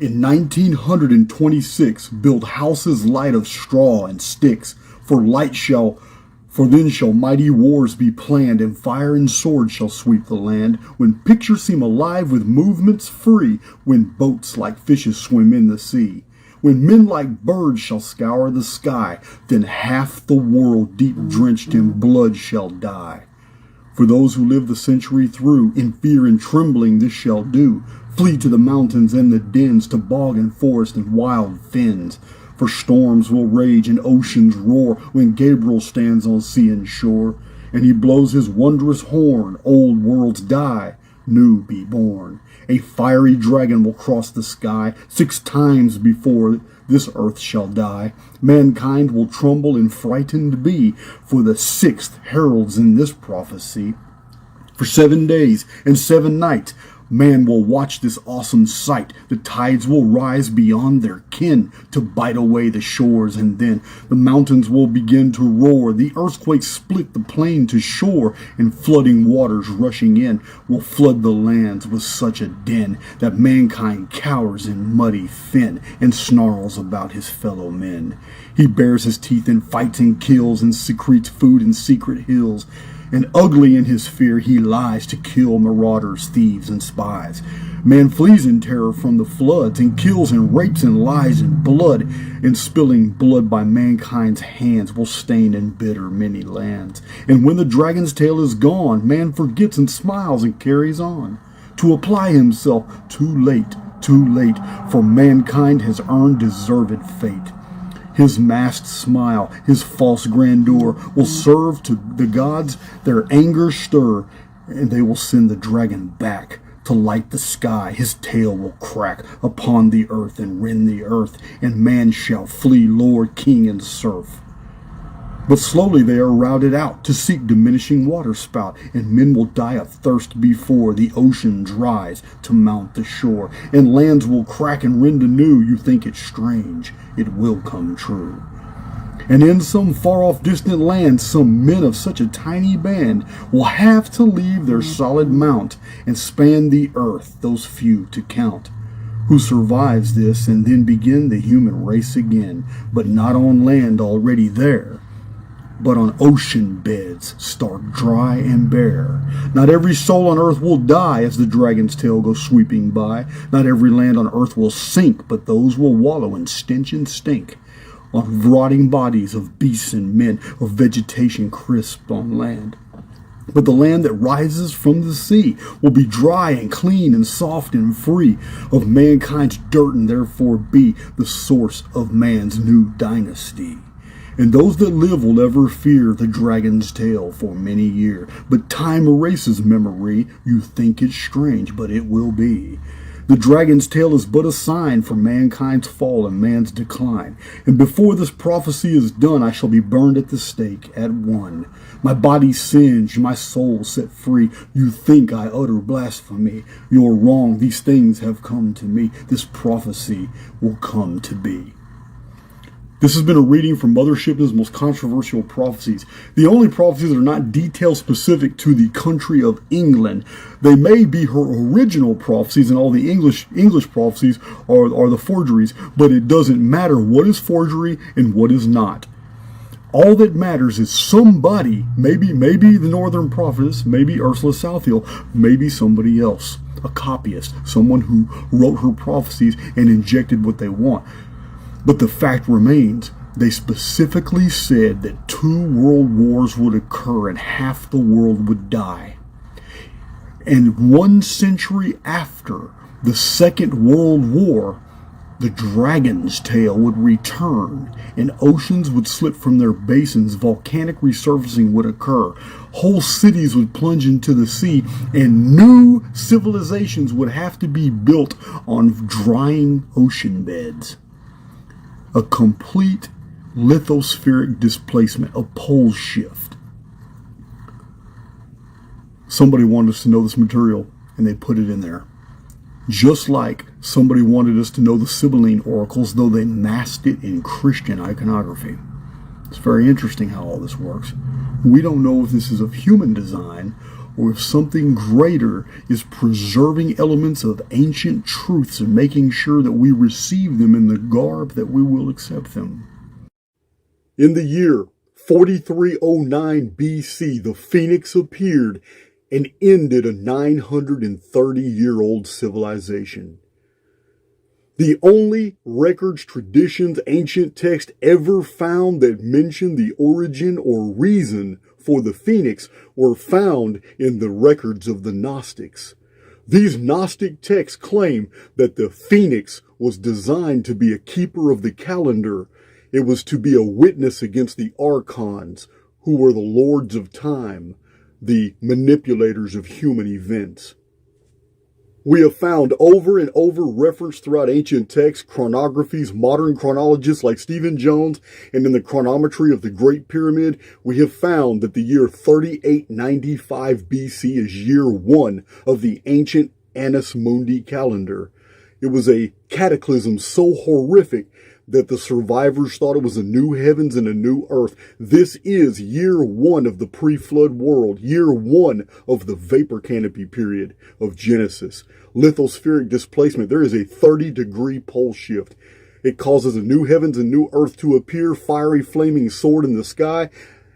In 1926, build houses light of straw and sticks, for then shall mighty wars be planned, and fire and sword shall sweep the land, when pictures seem alive with movements free, when boats like fishes swim in the sea. When men like birds shall scour the sky, then half the world deep drenched in blood shall die. For those who live the century through, in fear and trembling this shall do, flee to the mountains and the dens, to bog and forest and wild fens. For storms will rage and oceans roar, when Gabriel stands on sea and shore, and he blows his wondrous horn. Old worlds die, new be born. A fiery dragon will cross the sky 6 times before this earth shall die. Mankind will tremble and frightened be, for the 6th heralds in this prophecy. For 7 days and 7 nights man will watch this awesome sight. The tides will rise beyond their ken to bite away the shores, and then the mountains will begin to roar. The earthquakes split the plain to shore, and flooding waters rushing in will flood the lands with such a din that mankind cowers in muddy fen and snarls about his fellow men. He bares his teeth and fights and kills, and secretes food in secret hills. And ugly in his fear he lies to kill marauders, thieves, and spies. Man flees in terror from the floods, and kills and rapes and lies in blood, and spilling blood by mankind's hands will stain and bitter many lands. And when the dragon's tail is gone, man forgets and smiles and carries on, to apply himself too late, for mankind has earned deserved fate. His masked smile, his false grandeur will serve to the gods their anger stir, and they will send the dragon back to light the sky. His tail will crack upon the earth and rend the earth, and man shall flee lord, king, and serf. But slowly they are routed out to seek diminishing water spout, and men will die of thirst before the ocean dries to mount the shore, and lands will crack and rend anew. You think it strange, it will come true. And in some far-off distant land, some men of such a tiny band will have to leave their solid mount and span the earth, those few to count. Who survives this and then begin the human race again, but not on land already there, but on ocean beds, stark, dry, and bare. Not every soul on earth will die as the dragon's tail goes sweeping by. Not every land on earth will sink, but those will wallow in stench and stink, on rotting bodies of beasts and men, of vegetation crisped on land. But the land that rises from the sea will be dry and clean and soft and free of mankind's dirt, and therefore be the source of man's new dynasty. And those that live will ever fear the dragon's tail for many years. But time erases memory. You think it's strange, but it will be. The dragon's tail is but a sign for mankind's fall and man's decline. And before this prophecy is done, I shall be burned at the stake at one. My body singed, my soul set free. You think I utter blasphemy. You're wrong. These things have come to me. This prophecy will come to be. This has been a reading from Mother Shipton's Most Controversial Prophecies. The only prophecies that are not detail specific to the country of England. They may be her original prophecies, and all the English prophecies are the forgeries, but it doesn't matter what is forgery and what is not. All that matters is somebody, maybe the Northern Prophetess, maybe Ursula Southfield, maybe somebody else, a copyist, someone who wrote her prophecies and injected what they want. But the fact remains, they specifically said that 2 world wars would occur and half the world would die. And 1 century after the Second World War, the dragon's tail would return, and oceans would slip from their basins, volcanic resurfacing would occur, whole cities would plunge into the sea, and new civilizations would have to be built on drying ocean beds. A complete lithospheric displacement, a pole shift. Somebody wanted us to know this material, and they put it in there. Just like somebody wanted us to know the Sibylline oracles, though they masked it in Christian iconography. It's very interesting how all this works. We don't know if this is of human design or if something greater is preserving elements of ancient truths and making sure that we receive them in the garb that we will accept them. In the year 4309 BC, the Phoenix appeared and ended a 930-year-old civilization. The only records, traditions, ancient texts ever found that mention the origin or reason for the Phoenix were found in the records of the Gnostics. These Gnostic texts claim that the Phoenix was designed to be a keeper of the calendar. It was to be a witness against the archons, who were the lords of time, the manipulators of human events. We have found over and over reference throughout ancient texts, chronographies, modern chronologists like Stephen Jones, and in the chronometry of the Great Pyramid, we have found that the year 3895 BC is year one of the ancient Annus Mundi calendar. It was a cataclysm so horrific that the survivors thought it was a new heavens and a new earth. This is year one of the pre-flood world, year one of the vapor canopy period of Genesis. Lithospheric displacement. There is a 30-degree pole shift. It causes a new heavens and new earth to appear, fiery flaming sword in the sky,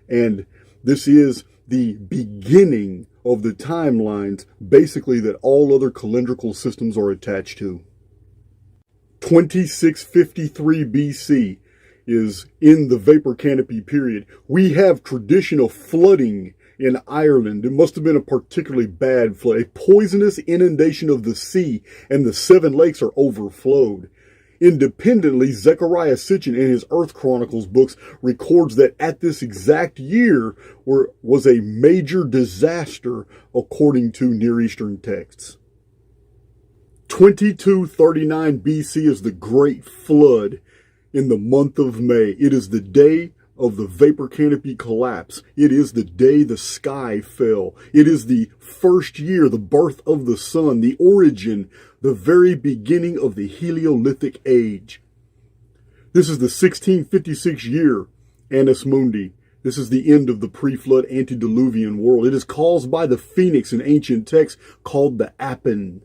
and this is the beginning of the timelines, basically, that all other calendrical systems are attached to. 2653 BC is in the vapor canopy period. We have tradition of flooding in Ireland. It must have been a particularly bad flood, a poisonous inundation of the sea, and the 7 lakes are overflowed. Independently, Zechariah Sitchin in his Earth Chronicles books records that at this exact year was a major disaster according to Near Eastern texts. 2239 BC is the Great Flood in the month of May. It is the day of the vapor canopy collapse. It is the day the sky fell. It is the first year, the birth of the sun, the origin, the very beginning of the Heliolithic age. This is the 1656 year Annus Mundi. This is the end of the pre-flood antediluvian world. It is caused by the Phoenix in ancient texts called the Apen.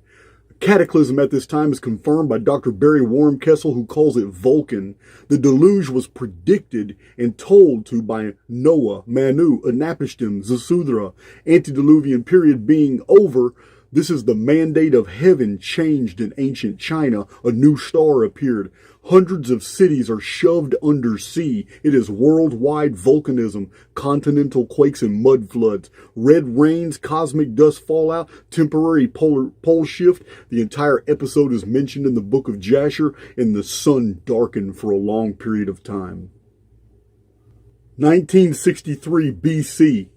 Cataclysm at this time is confirmed by Dr. Barry Wormkessel, who calls it Vulcan. The deluge was predicted and told to by Noah, Manu, Anapishtim, Zasudra. Antediluvian period being over, this is the mandate of heaven changed in ancient China. A new star appeared. Hundreds of cities are shoved under sea. It is worldwide volcanism, continental quakes and mud floods, red rains, cosmic dust fallout, temporary pole shift. The entire episode is mentioned in the book of Jasher, and the sun darkened for a long period of time. 1963 BC.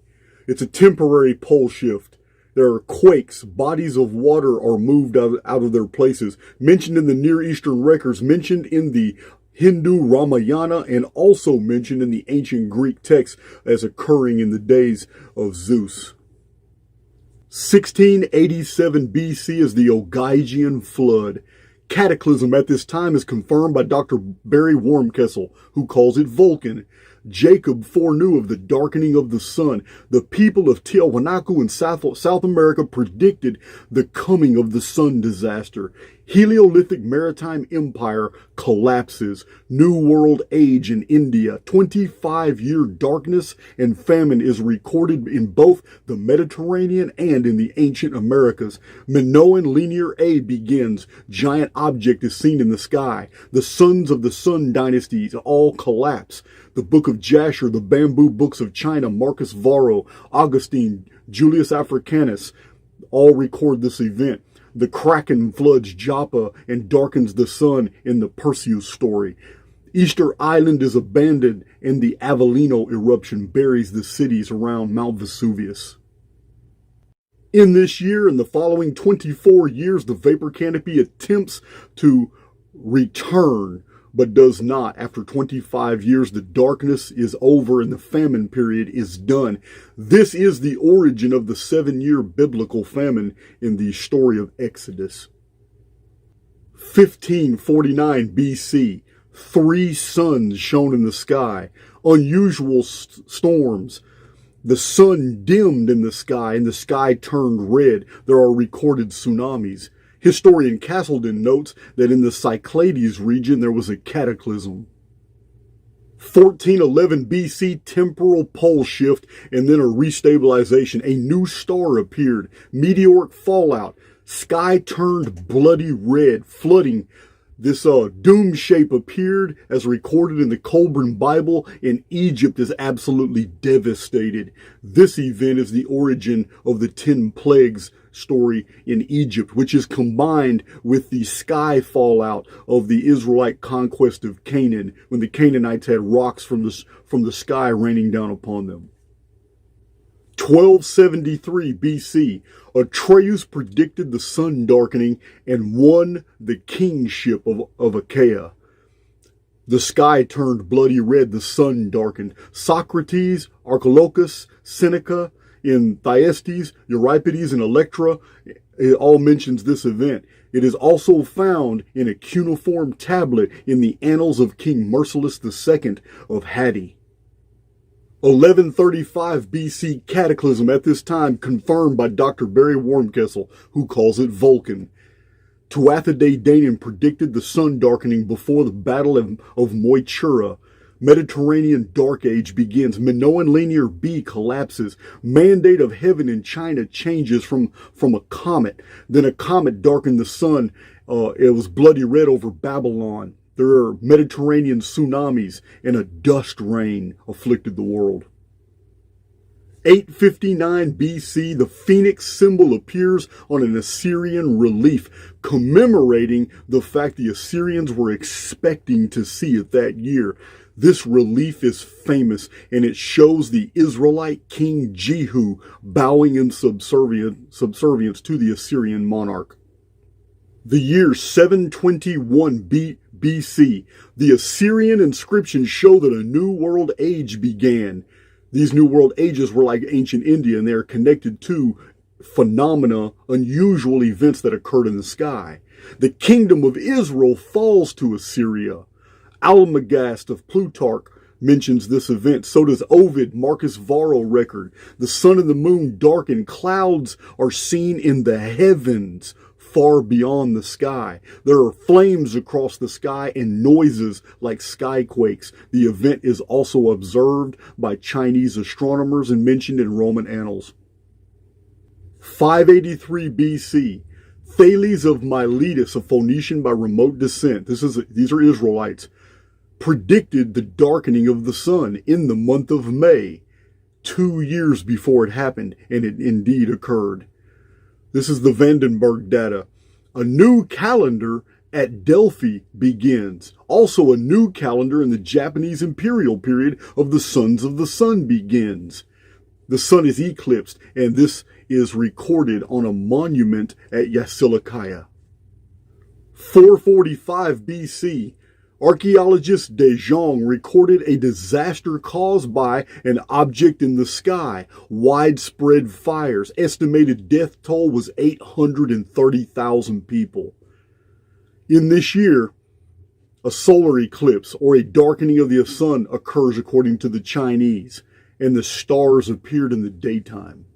It's a temporary pole shift. There are quakes, bodies of water are moved out of their places, mentioned in the Near Eastern records, mentioned in the Hindu Ramayana, and also mentioned in the ancient Greek texts as occurring in the days of Zeus. 1687 BC is the Ogygian flood. Cataclysm at this time is confirmed by Dr. Barry Wormkessel, who calls it Vulcan. Jacob foreknew of the darkening of the sun. The people of Tiahuanaco in South America predicted the coming of the sun disaster. Heliolithic maritime empire collapses. New world age in India. 25-year darkness and famine is recorded in both the Mediterranean and in the ancient Americas. Minoan linear A begins. Giant object is seen in the sky. The sons of the Sun dynasties all collapse. The Book of Jasher, the Bamboo Books of China, Marcus Varro, Augustine, Julius Africanus, all record this event. The Kraken floods Joppa and darkens the sun in the Perseus story. Easter Island is abandoned and the Avellino eruption buries the cities around Mount Vesuvius. In this year and the following 24 years, the vapor canopy attempts to return, but does not. After 25 years, the darkness is over and the famine period is done. This is the origin of the 7-year biblical famine in the story of Exodus. 1549 BC, 3 suns shone in the sky, unusual storms. The sun dimmed in the sky and the sky turned red. There are recorded tsunamis. Historian Castleton notes that in the Cyclades region there was a cataclysm. 1411 BC, temporal pole shift and then a restabilization. A new star appeared. Meteoric fallout. Sky turned bloody red. Flooding. This doom shape appeared as recorded in the Colburn Bible, and Egypt is absolutely devastated. This event is the origin of the 10 plagues story in Egypt, which is combined with the sky fallout of the Israelite conquest of Canaan, when the Canaanites had rocks from the sky raining down upon them. 1273 BC, Atreus predicted the sun darkening and won the kingship of Achaia. The sky turned bloody red, the sun darkened. Socrates, Archilochus, Seneca, in Thyestes, Euripides, and Electra, it all mentions this event. It is also found in a cuneiform tablet in the Annals of King Merciless II of Hatti. 1135 BC cataclysm, at this time confirmed by Dr. Barry Wormkessel, who calls it Vulcan. Tuatha Danann predicted the sun darkening before the Battle of Moytura. Mediterranean Dark Age begins. Minoan Linear B collapses. Mandate of heaven in China changes from a comet. Then a comet darkened the sun. It was bloody red over Babylon. There are Mediterranean tsunamis, and a dust rain afflicted the world. 859 BC, the phoenix symbol appears on an Assyrian relief, commemorating the fact the Assyrians were expecting to see it that year. This relief is famous, and it shows the Israelite king Jehu bowing in subservience to the Assyrian monarch. The year 721 BC, the Assyrian inscriptions show that a new world age began. These new world ages were like ancient India, and they are connected to phenomena, unusual events that occurred in the sky. The kingdom of Israel falls to Assyria. Almagest of Plutarch mentions this event. So does Ovid, Marcus Varro record. The sun and the moon darken. Clouds are seen in the heavens far beyond the sky. There are flames across the sky and noises like skyquakes. The event is also observed by Chinese astronomers and mentioned in Roman annals. 583 BC. Thales of Miletus, a Phoenician by remote descent, these are Israelites, predicted the darkening of the sun in the month of May, 2 years before it happened, and it indeed occurred. This is the Vandenberg data. A new calendar at Delphi begins. Also, a new calendar in the Japanese imperial period of the Sons of the Sun begins. The sun is eclipsed, and this is recorded on a monument at Yassilikaya. 445 BC, archaeologist De Jong recorded a disaster caused by an object in the sky. Widespread fires. Estimated death toll was 830,000 people. In this year, a solar eclipse or a darkening of the sun occurs according to the Chinese, and the stars appeared in the daytime.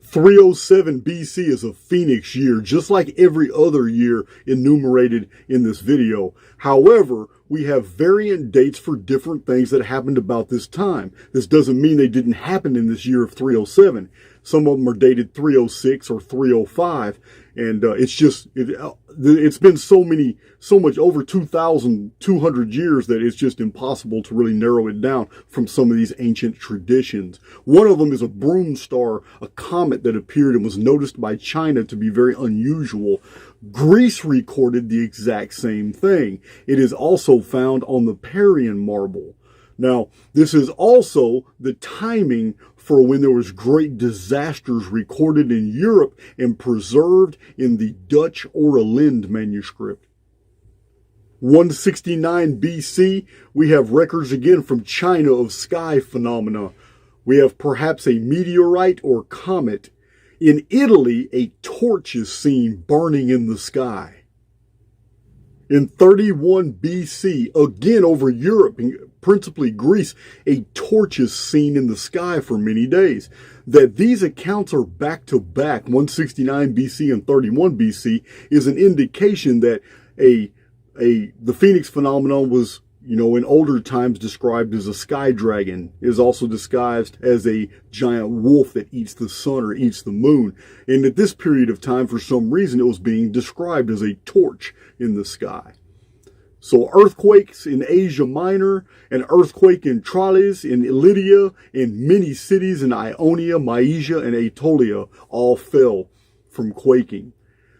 307 BC is a phoenix year, just like every other year enumerated in this video. However, we have variant dates for different things that happened about this time. This doesn't mean they didn't happen in this year of 307. Some of them are dated 306 or 305, and it's been so much over 2,200 years that it's just impossible to really narrow it down from some of these ancient traditions. One of them is a broom star, a comet that appeared and was noticed by China to be very unusual. Greece recorded the exact same thing. It is also found on the Parian marble. Now, this is also the timing for when there was great disasters recorded in Europe and preserved in the Dutch Oralind manuscript. 169 BC, we have records again from China of sky phenomena. We have perhaps a meteorite or comet. In Italy, a torch is seen burning in the sky. In 31 BC, again over Europe, principally Greece, a torch is seen in the sky for many days. That these accounts are back to back, 169 BC and 31 BC, is an indication that the Phoenix phenomenon was, in older times described as a sky dragon. It is also disguised as a giant wolf that eats the sun or eats the moon. And at this period of time, for some reason, it was being described as a torch in the sky. So earthquakes in Asia Minor, an earthquake in Tralles, in Lydia, and many cities in Ionia, Mysia, and Aetolia all fell from quaking.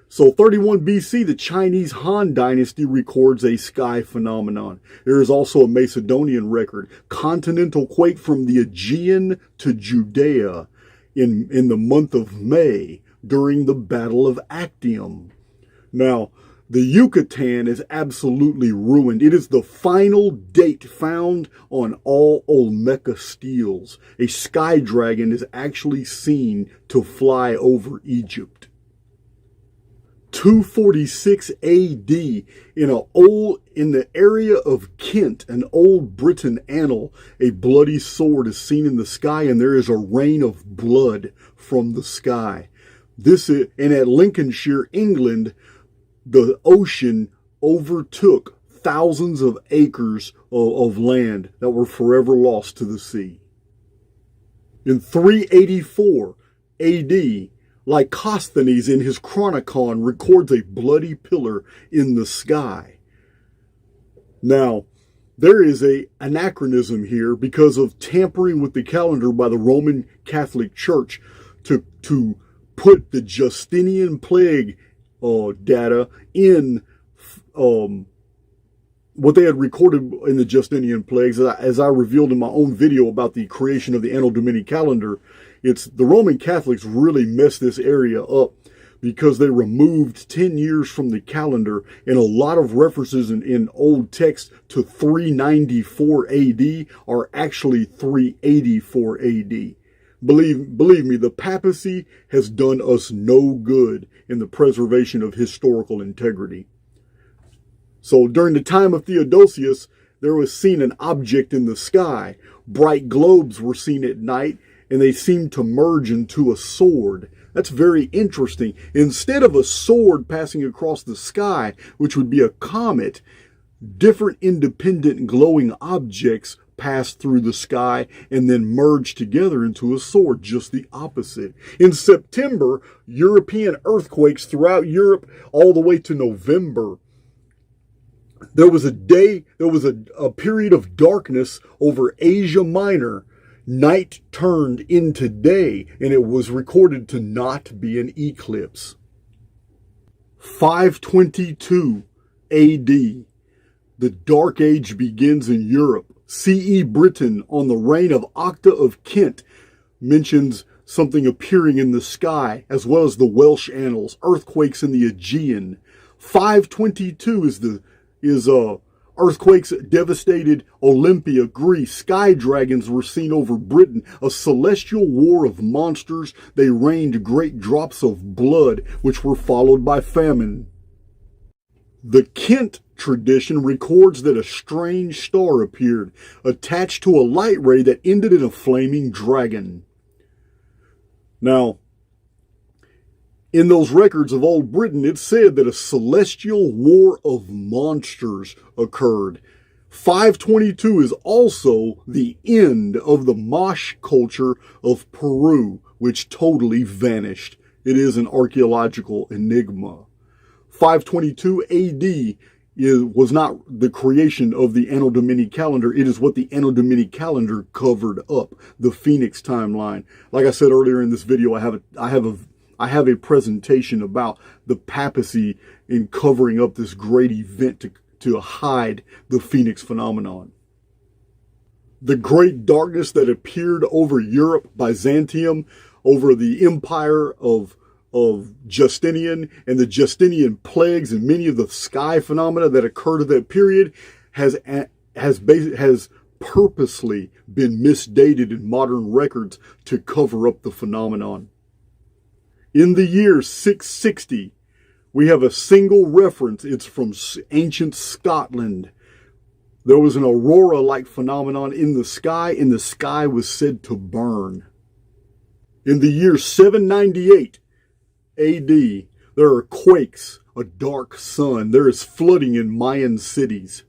So 31 BC, the Chinese Han Dynasty records a sky phenomenon. There is also a Macedonian record, continental quake from the Aegean to Judea in the month of May during the Battle of Actium. Now, the Yucatan is absolutely ruined. It is the final date found on all Olmeca steels. A sky dragon is actually seen to fly over Egypt. 246 AD, in the area of Kent, an old Briton annal, a bloody sword is seen in the sky, and there is a rain of blood from the sky. And at Lincolnshire, England, the ocean overtook thousands of acres of land that were forever lost to the sea. In 384 AD, Lycosthenes in his Chronicon records a bloody pillar in the sky. Now, there is an anachronism here because of tampering with the calendar by the Roman Catholic Church to put the Justinian plague data in what they had recorded in the Justinian plagues. As I revealed in my own video about the creation of the Anno Domini calendar, it's the Roman Catholics really messed this area up because they removed 10 years from the calendar, and a lot of references in old texts to 394 AD are actually 384 AD. Believe me, the papacy has done us no good in the preservation of historical integrity. So during the time of Theodosius, there was seen an object in the sky. Bright globes were seen at night, and they seemed to merge into a sword. That's very interesting. Instead of a sword passing across the sky, which would be a comet, different independent glowing objects passed through the sky and then merged together into a sword, just the opposite. In September, European earthquakes throughout Europe all the way to November. There was a period of darkness over Asia Minor. Night turned into day, and it was recorded to not be an eclipse. 522 AD. The Dark Age begins in Europe. C.E. Britton, on the reign of Octa of Kent, mentions something appearing in the sky, as well as the Welsh annals, earthquakes in the Aegean. 522 is earthquakes devastated Olympia, Greece. Sky dragons were seen over Britain. A celestial war of monsters. They rained great drops of blood, which were followed by famine. The Kent tradition records that a strange star appeared, attached to a light ray that ended in a flaming dragon. Now, in those records of old Britain, it said that a celestial war of monsters occurred. 522 is also the end of the Mosh culture of Peru, which totally vanished. It is an archaeological enigma. 522 AD was not the creation of the Anno Domini calendar. It is what the Anno Domini calendar covered up, the Phoenix timeline. Like I said earlier in this video, I have a presentation about the papacy in covering up this great event to hide the Phoenix phenomenon. The great darkness that appeared over Europe, Byzantium, over the empire of Justinian and the Justinian plagues and many of the sky phenomena that occurred at that period has purposely been misdated in modern records to cover up the phenomenon. In the year 660, We have a single reference. It's from ancient Scotland. There was an aurora-like phenomenon in the sky, and the sky was said to burn. In the year 798 AD, there are quakes, a dark sun. There is flooding in Mayan cities.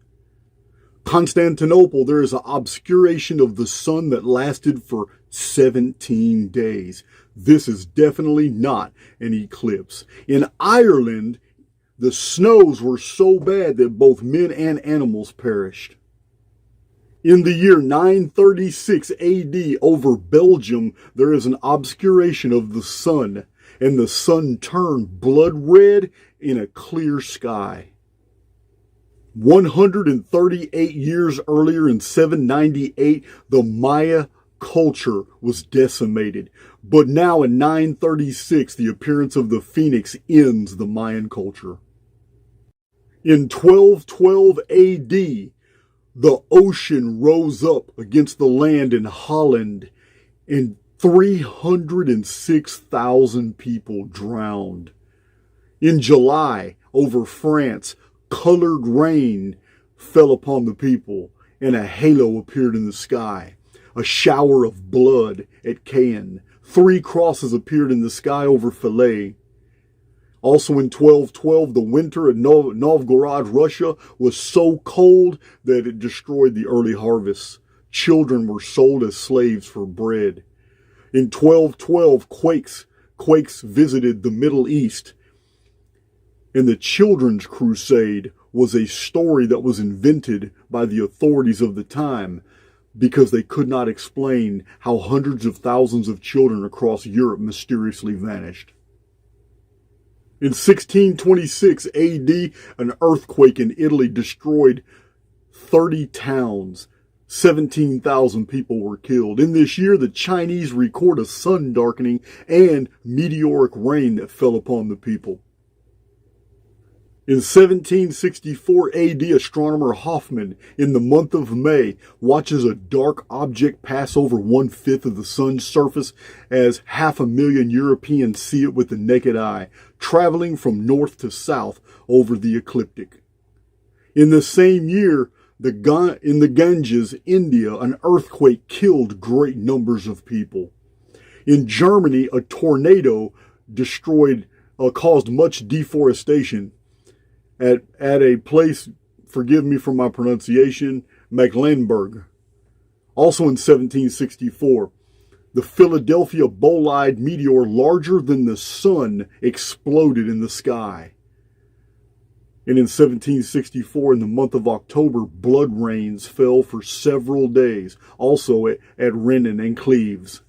Constantinople, there is an obscuration of the sun that lasted for 17 days. This is definitely not an eclipse. In Ireland, the snows were so bad that both men and animals perished. In the year 936 AD, over Belgium, there is an obscuration of the sun, and the sun turned blood red in a clear sky. 138 years earlier, in 798, the Maya culture was decimated. But now in 936, the appearance of the phoenix ends the Mayan culture. In 1212 AD, the ocean rose up against the land in Holland, and 306,000 people drowned. In July, over France, colored rain fell upon the people, and a halo appeared in the sky. A shower of blood at Caen. 3 crosses appeared in the sky over Fillet. Also in 1212, the winter in Novgorod, Russia, was so cold that it destroyed the early harvests. Children were sold as slaves for bread. In 1212, quakes visited the Middle East. And the Children's Crusade was a story that was invented by the authorities of the time, because they could not explain how hundreds of thousands of children across Europe mysteriously vanished. In 1626 AD, an earthquake in Italy destroyed 30 towns. 17,000 people were killed. In this year, the Chinese record a sun darkening and meteoric rain that fell upon the people. In 1764 AD, astronomer Hoffman, in the month of May, watches a dark object pass over 1/5 of the sun's surface as 500,000 Europeans see it with the naked eye, traveling from north to south over the ecliptic. In the same year, in the Ganges, India, an earthquake killed great numbers of people. In Germany, a tornado caused much deforestation. At a place, forgive me for my pronunciation, Mecklenburg. Also in 1764, the Philadelphia bolide meteor larger than the sun exploded in the sky. And in 1764, in the month of October, blood rains fell for several days, also at Renan and Cleves.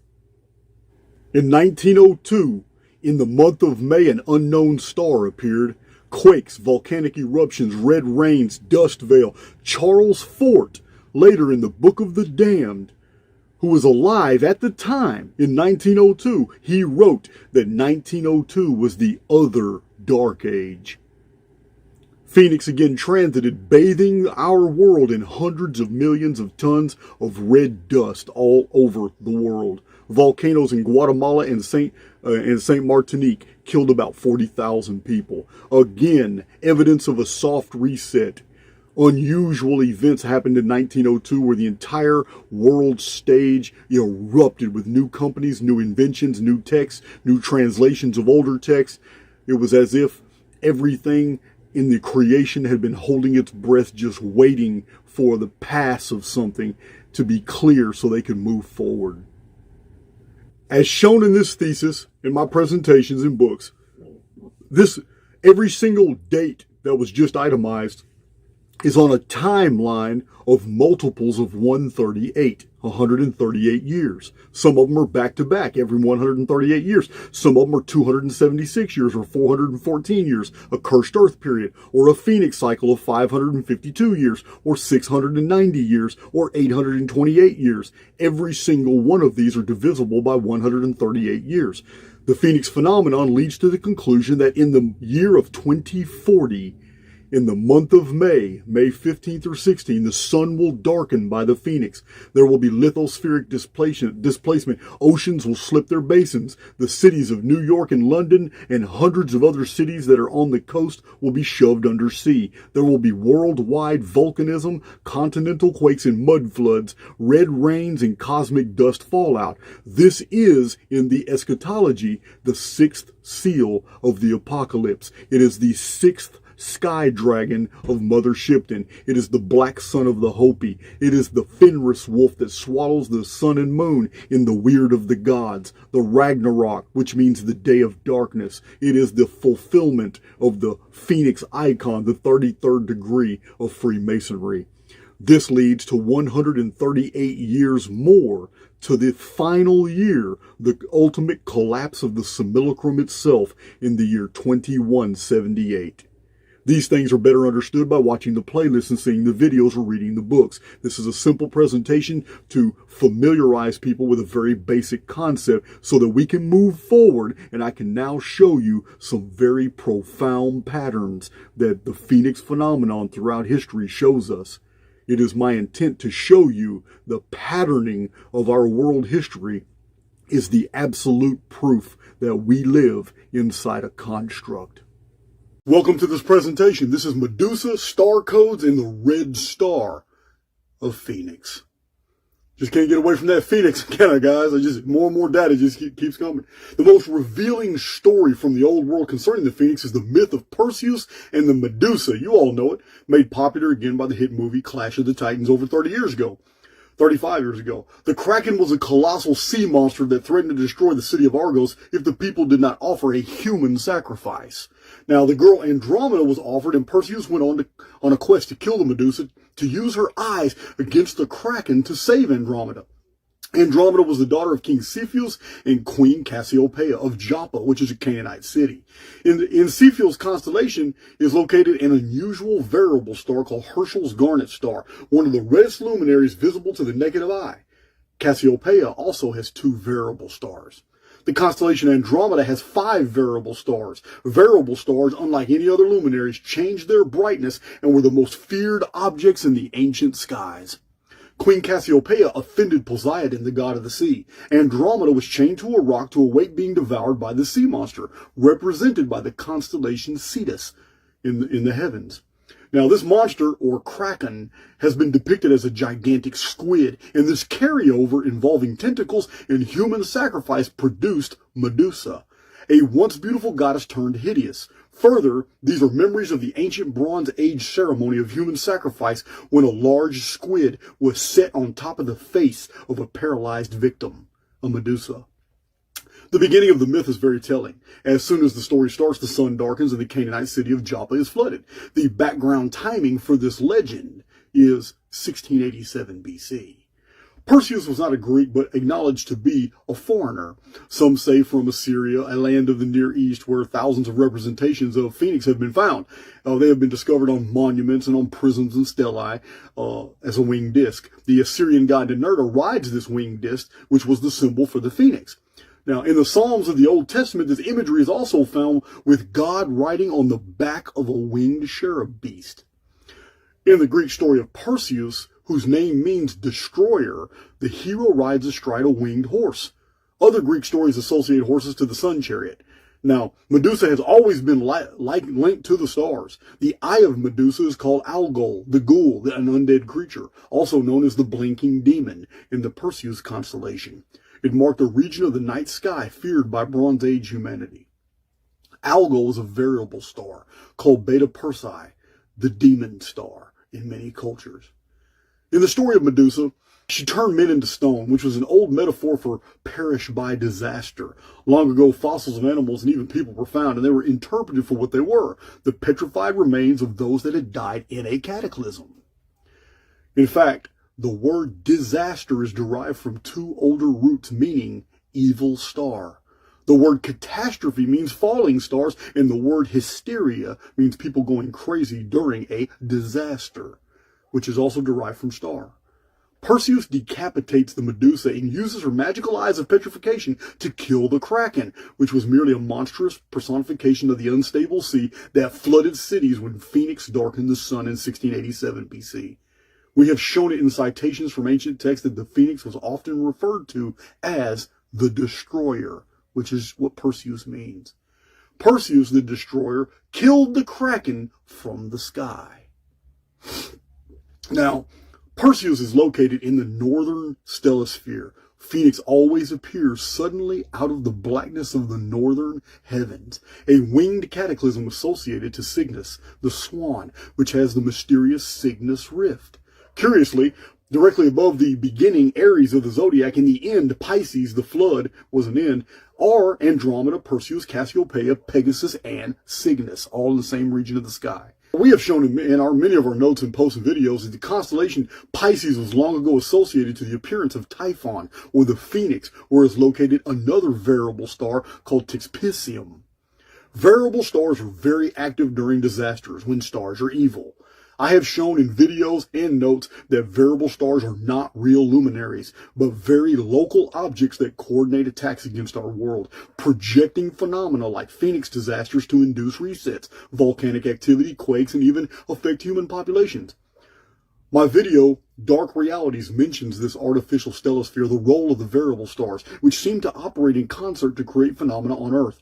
In 1902, in the month of May, an unknown star appeared. Quakes, volcanic eruptions, red rains, dust veil. Charles Fort, later in the Book of the Damned, who was alive at the time in 1902, he wrote that 1902 was the other dark age. Phoenix again transited, bathing our world in hundreds of millions of tons of red dust all over the world. Volcanoes in Guatemala and Saint Martinique killed about 40,000 people. Again, evidence of a soft reset. Unusual events happened in 1902 where the entire world stage erupted with new companies, new inventions, new texts, new translations of older texts. It was as if everything in the creation had been holding its breath, just waiting for the pass of something to be clear so they could move forward. As shown in this thesis, in my presentations and books, every single date that was just itemized is on a timeline of multiples of 138 years. Some of them are back to back every 138 years. Some of them are 276 years or 414 years, a cursed earth period, or a phoenix cycle of 552 years, or 690 years, or 828 years. Every single one of these are divisible by 138 years. The phoenix phenomenon leads to the conclusion that in the year of 2040, In the month of May, May 15th or 16th, the sun will darken by the phoenix. There will be lithospheric displacement. Oceans will slip their basins. The cities of New York and London and hundreds of other cities that are on the coast will be shoved under sea. There will be worldwide volcanism, continental quakes and mud floods, red rains and cosmic dust fallout. This is, in the eschatology, the sixth seal of the apocalypse. It is the sixth sky dragon of Mother Shipton. It is the black son of the Hopi. It is the Fenris wolf that swallows the sun and moon in the weird of the gods. The Ragnarok, which means the day of darkness. It is the fulfillment of the Phoenix icon, the 33rd degree of Freemasonry. This leads to 138 years more to the final year, the ultimate collapse of the simulacrum itself in the year 2178. These things are better understood by watching the playlist and seeing the videos or reading the books. This is a simple presentation to familiarize people with a very basic concept so that we can move forward, and I can now show you some very profound patterns that the Phoenix phenomenon throughout history shows us. It is my intent to show you the patterning of our world history is the absolute proof that we live inside a construct. Welcome to this presentation. This is Medusa, star codes, and the red star of Phoenix. Just can't get away from that Phoenix, can I, guys? More and more data just keeps coming. The most revealing story from the old world concerning the Phoenix is the myth of Perseus and the Medusa. You all know it, made popular again by the hit movie Clash of the Titans over 35 years ago. The Kraken was a colossal sea monster that threatened to destroy the city of Argos if the people did not offer a human sacrifice. Now, the girl Andromeda was offered, and Perseus went on a quest to kill the Medusa, to use her eyes against the Kraken to save Andromeda. Andromeda was the daughter of King Cepheus and Queen Cassiopeia of Joppa, which is a Canaanite city. In Cepheus' constellation is located an unusual variable star called Herschel's Garnet Star, one of the reddest luminaries visible to the naked eye. Cassiopeia also has 2 variable stars. The constellation Andromeda has 5 variable stars. Variable stars, unlike any other luminaries, changed their brightness and were the most feared objects in the ancient skies. Queen Cassiopeia offended Poseidon, the god of the sea. Andromeda was chained to a rock to await being devoured by the sea monster, represented by the constellation Cetus in the heavens. Now, this monster, or Kraken, has been depicted as a gigantic squid, and this carryover involving tentacles and human sacrifice produced Medusa, a once beautiful goddess turned hideous. Further, these are memories of the ancient Bronze Age ceremony of human sacrifice when a large squid was set on top of the face of a paralyzed victim, a Medusa. The beginning of the myth is very telling. As soon as the story starts, the sun darkens and the Canaanite city of Joppa is flooded. The background timing for this legend is 1687 BC. Perseus was not a Greek, but acknowledged to be a foreigner. Some say from Assyria, a land of the Near East where thousands of representations of Phoenix have been found. They have been discovered on monuments and on prisms and stelae as a winged disc. The Assyrian god Ninurta rides this winged disc, which was the symbol for the Phoenix. Now, in the Psalms of the Old Testament, this imagery is also found with God riding on the back of a winged cherub beast. In the Greek story of Perseus, whose name means destroyer, the hero rides astride a winged horse. Other Greek stories associate horses to the sun chariot. Now, Medusa has always been linked to the stars. The eye of Medusa is called Algol, the ghoul, an undead creature, also known as the blinking demon, in the Perseus constellation. It marked a region of the night sky feared by Bronze Age humanity. Algol is a variable star called Beta Persei, the demon star, in many cultures. In the story of Medusa, she turned men into stone, which was an old metaphor for perish by disaster. Long ago, fossils of animals and even people were found, and they were interpreted for what they were, the petrified remains of those that had died in a cataclysm. In fact, the word disaster is derived from 2 older roots meaning evil star. The word catastrophe means falling stars, and the word hysteria means people going crazy during a disaster, which is also derived from star. Perseus decapitates the Medusa and uses her magical eyes of petrification to kill the Kraken, which was merely a monstrous personification of the unstable sea that flooded cities when Phoenix darkened the sun in 1687 BC. We have shown it in citations from ancient texts that the Phoenix was often referred to as the Destroyer, which is what Perseus means. Perseus, the Destroyer, killed the Kraken from the sky. Now, Perseus is located in the northern stellosphere. Phoenix always appears suddenly out of the blackness of the northern heavens, a winged cataclysm associated to Cygnus, the swan, which has the mysterious Cygnus rift. Curiously, directly above the beginning Aries of the zodiac and the end Pisces, the flood was an end, are Andromeda, Perseus, Cassiopeia, Pegasus, and Cygnus, all in the same region of the sky. We have shown in many of our notes and posts and videos that the constellation Pisces was long ago associated to the appearance of Typhon, or the Phoenix, where is located another variable star called Tixpicium. Variable stars are very active during disasters when stars are evil. I have shown in videos and notes that variable stars are not real luminaries, but very local objects that coordinate attacks against our world, projecting phenomena like Phoenix disasters to induce resets, volcanic activity, quakes, and even affect human populations. My video, Dark Realities, mentions this artificial stellosphere, the role of the variable stars, which seem to operate in concert to create phenomena on Earth.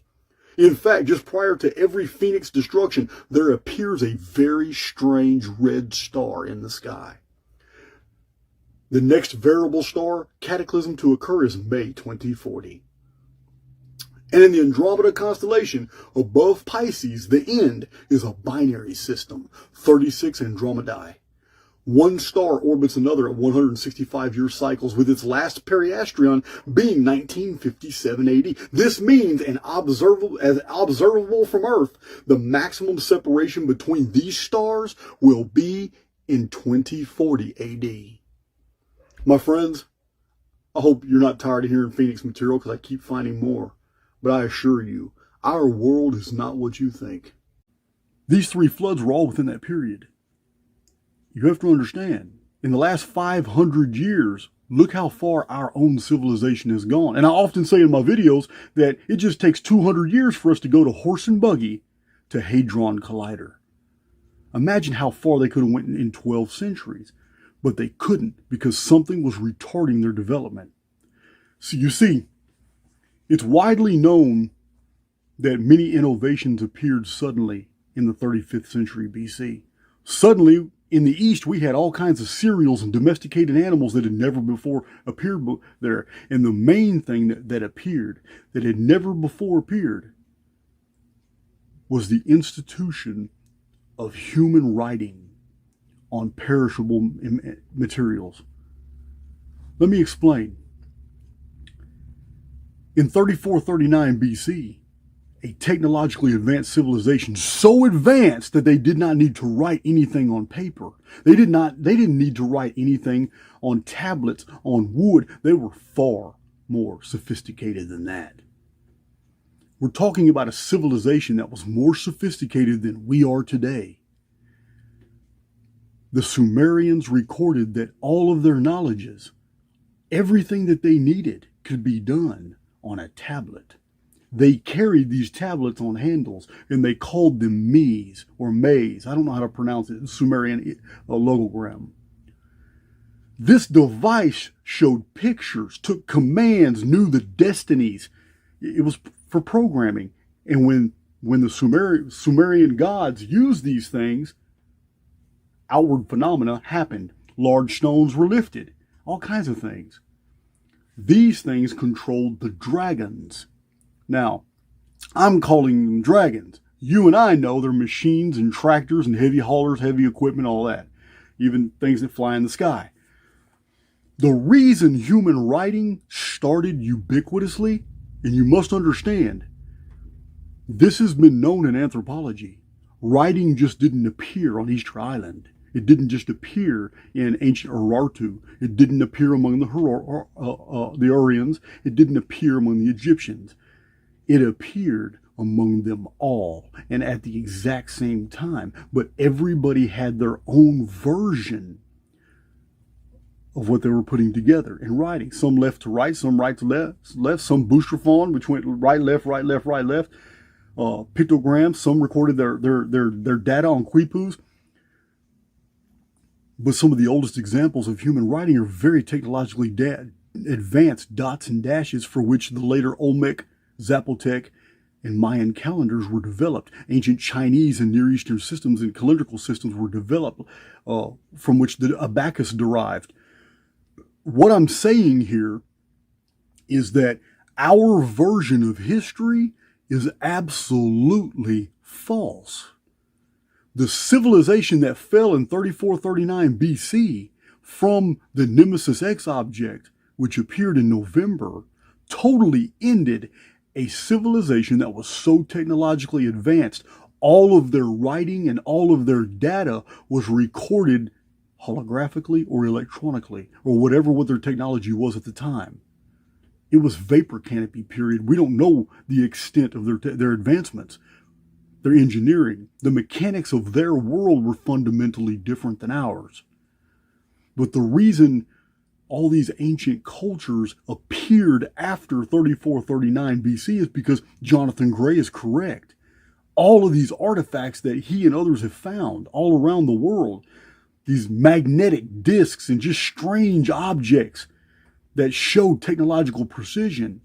In fact, just prior to every Phoenix destruction, there appears a very strange red star in the sky. The next variable star cataclysm to occur is May 2040. And in the Andromeda constellation, above Pisces, the end is a binary system, 36 Andromedae. One star orbits another at 165-year cycles, with its last periastrion being 1957 AD. This means, as observable from Earth, the maximum separation between these stars will be in 2040 AD. My friends, I hope you're not tired of hearing Phoenix material, because I keep finding more. But I assure you, our world is not what you think. These three floods were all within that period. You have to understand, in the last 500 years, look how far our own civilization has gone. And I often say in my videos that it just takes 200 years for us to go to horse and buggy to Hadron Collider. Imagine how far they could have went in 12 centuries. But they couldn't, because something was retarding their development. So you see, it's widely known that many innovations appeared suddenly in the 35th century BC. Suddenly, in the East, we had all kinds of cereals and domesticated animals that had never before appeared there. And the main thing that appeared, that had never before appeared, was the institution of human writing on perishable materials. Let me explain. In 3439 BC, a technologically advanced civilization, so advanced that they did not need to write anything on paper. They didn't need to write anything on tablets, on wood. They were far more sophisticated than that. We're talking about a civilization that was more sophisticated than we are today. The Sumerians recorded that all of their knowledges, everything that they needed, could be done on a tablet. They carried these tablets on handles, and they called them mes or maze. I don't know how to pronounce it. Sumerian logogram. This device showed pictures, took commands, knew the destinies. It was for programming. And when the Sumerian gods used these things, outward phenomena happened. Large stones were lifted. All kinds of things. These things controlled the dragons. Now, I'm calling them dragons. You and I know they're machines and tractors and heavy haulers, heavy equipment, all that. Even things that fly in the sky. The reason human writing started ubiquitously, and you must understand, this has been known in anthropology. Writing just didn't appear on Easter Island. It didn't just appear in ancient Urartu. It didn't appear among the Aryans. It didn't appear among the Egyptians. It appeared among them all, and at the exact same time. But everybody had their own version of what they were putting together and writing. Some left to right, some right to left, some Boucherphone, which went right, left, right, left, right, left. Pictograms, some recorded their data on quipus. But some of the oldest examples of human writing are very technologically advanced dots and dashes, for which the later Olmec, Zapotec, and Mayan calendars were developed. Ancient Chinese and Near Eastern systems and calendrical systems were developed, from which the abacus derived. What I'm saying here is that our version of history is absolutely false. The civilization that fell in 3439 BC from the Nemesis X object, which appeared in November, totally ended a civilization that was so technologically advanced. All of their writing and all of their data was recorded holographically or electronically, or whatever what their technology was at the time. It was vapor canopy period. We don't know the extent of their advancements, their engineering. The mechanics of their world were fundamentally different than ours. But the reason all these ancient cultures appeared after 3439 BC is because Jonathan Gray is correct. All of these artifacts that he and others have found all around the world, these magnetic discs and just strange objects that show technological precision,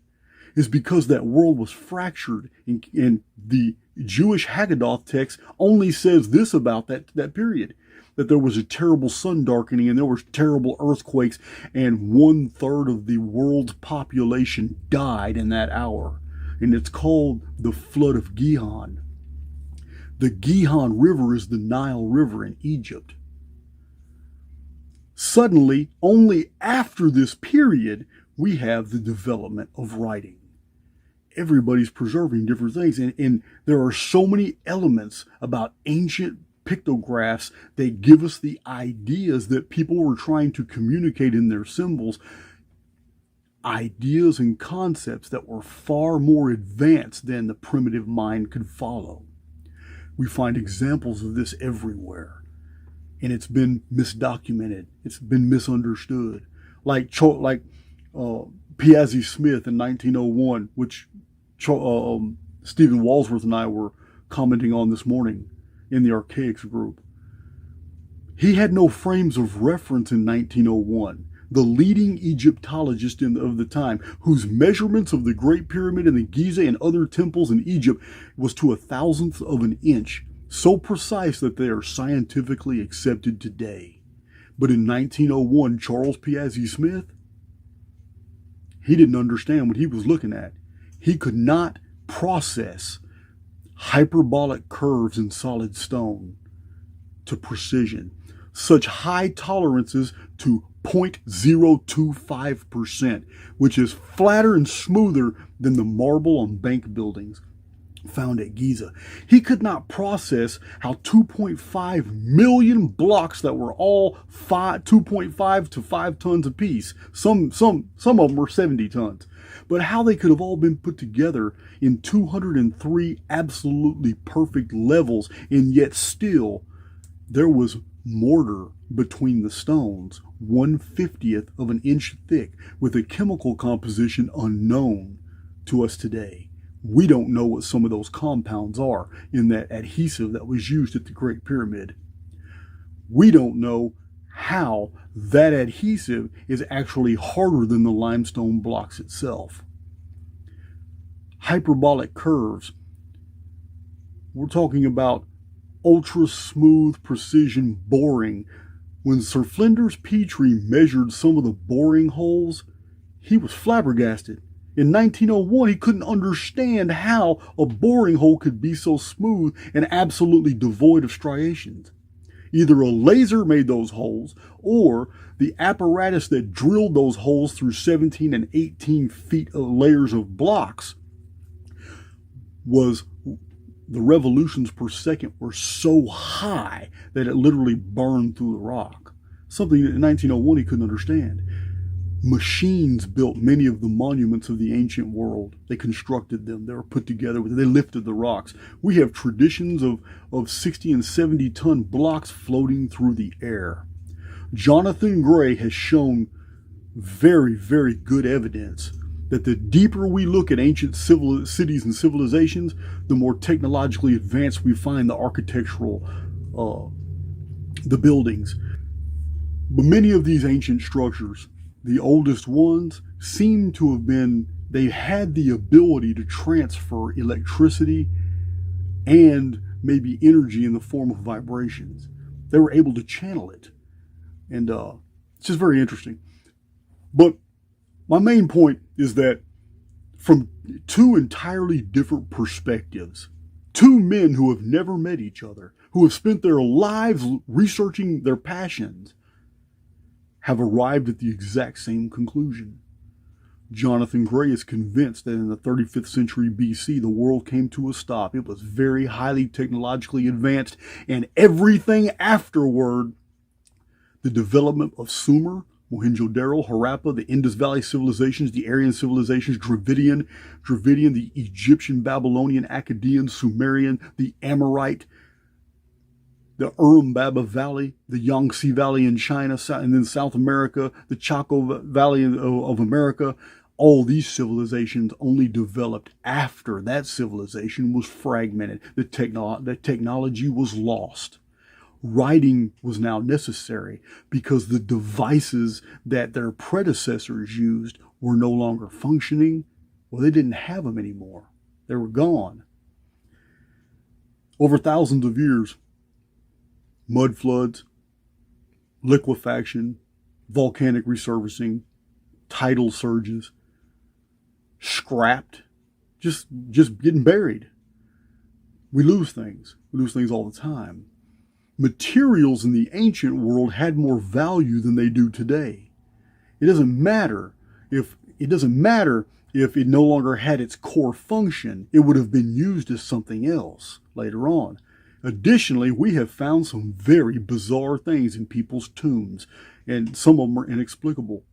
is because that world was fractured. And the Jewish Haggadah text only says this about that period, that there was a terrible sun darkening and there were terrible earthquakes, and 1/3 of the world's population died in that hour. And it's called the Flood of Gihon. The Gihon River is the Nile River in Egypt. Suddenly, only after this period, we have the development of writing. Everybody's preserving different things, and there are so many elements about ancient pictographs that give us the ideas that people were trying to communicate in their symbols, ideas and concepts that were far more advanced than the primitive mind could follow. We find examples of this everywhere, and it's been misdocumented. It's been misunderstood. Like Piazzi Smith in 1901, which Stephen Walsworth and I were commenting on this morning in the Archaics group. He had no frames of reference in 1901. The leading Egyptologist of the time, whose measurements of the Great Pyramid and the Giza and other temples in Egypt was to 1,000th of an inch, so precise that they are scientifically accepted today. But in 1901, Charles Piazzi Smith, he didn't understand what he was looking at. He could not process hyperbolic curves in solid stone to precision, such high tolerances to 0.025%, which is flatter and smoother than the marble on bank buildings found at Giza. He could not process how 2.5 million blocks that were all 2.5 to 5 tons apiece, some of them were 70 tons, but how they could have all been put together in 203 absolutely perfect levels, and yet still there was mortar between the stones, 1/50th of an inch thick, with a chemical composition unknown to us today. We don't know what some of those compounds are in that adhesive that was used at the Great Pyramid. We don't know how that adhesive is actually harder than the limestone blocks itself. Hyperbolic curves. We're talking about ultra smooth precision boring. When Sir Flinders Petrie measured some of the boring holes, he was flabbergasted. In 1901, he couldn't understand how a boring hole could be so smooth and absolutely devoid of striations. Either a laser made those holes, or the apparatus that drilled those holes through 17 and 18 feet of layers of blocks was, the revolutions per second were so high that it literally burned through the rock. Something that in 1901 he couldn't understand. Machines built many of the monuments of the ancient world. They constructed them. They were put together. They lifted the rocks. We have traditions of 60 and 70 ton blocks floating through the air. Jonathan Gray has shown very, very good evidence that the deeper we look at ancient cities and civilizations, the more technologically advanced we find the architectural, the buildings. But many of these ancient structures, the oldest ones, seem to have been, they had the ability to transfer electricity and maybe energy in the form of vibrations. They were able to channel it. And it's just very interesting. But my main point is that from two entirely different perspectives, two men who have never met each other, who have spent their lives researching their passions, have arrived at the exact same conclusion. Jonathan Gray is convinced that in the 35th century BC, the world came to a stop. It was very highly technologically advanced, and everything afterward, the development of Sumer, Mohenjo-Daro, Harappa, the Indus Valley civilizations, the Aryan civilizations, Dravidian, the Egyptian, Babylonian, Akkadian, Sumerian, the Amorite, the Urumbaba Valley, the Yangtze Valley in China, and then South America, the Chaco Valley of America. All these civilizations only developed after that civilization was fragmented. The technology was lost. Writing was now necessary because the devices that their predecessors used were no longer functioning. Well, they didn't have them anymore. They were gone. Over thousands of years, mud floods, liquefaction, volcanic resurfacing, tidal surges, scrapped, just getting buried. We lose things. We lose things all the time. Materials in the ancient world had more value than they do today. It doesn't matter if it no longer had its core function. It would have been used as something else later on. Additionally, we have found some very bizarre things in people's tombs, and some of them are inexplicable.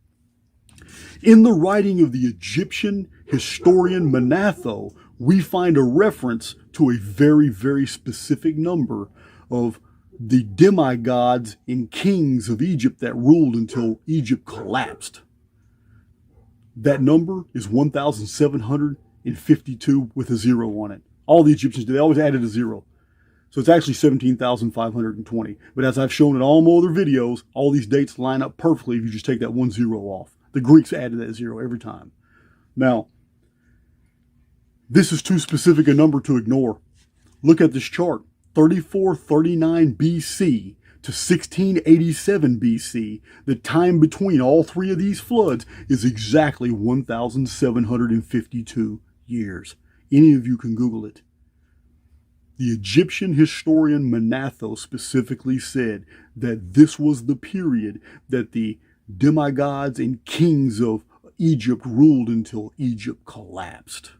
In the writing of the Egyptian historian Manetho, we find a reference to a very, very specific number of the demigods and kings of Egypt that ruled until Egypt collapsed. That number is 1,752 with a zero on it. All the Egyptians did, they always added a zero. So it's actually 17,520. But as I've shown in all my other videos, all these dates line up perfectly if you just take that one zero off. The Greeks added that zero every time. Now, this is too specific a number to ignore. Look at this chart. 3439 BC to 1687 BC, the time between all three of these floods is exactly 1,752 years. Any of you can Google it. The Egyptian historian Manetho specifically said that this was the period that the demigods and kings of Egypt ruled until Egypt collapsed.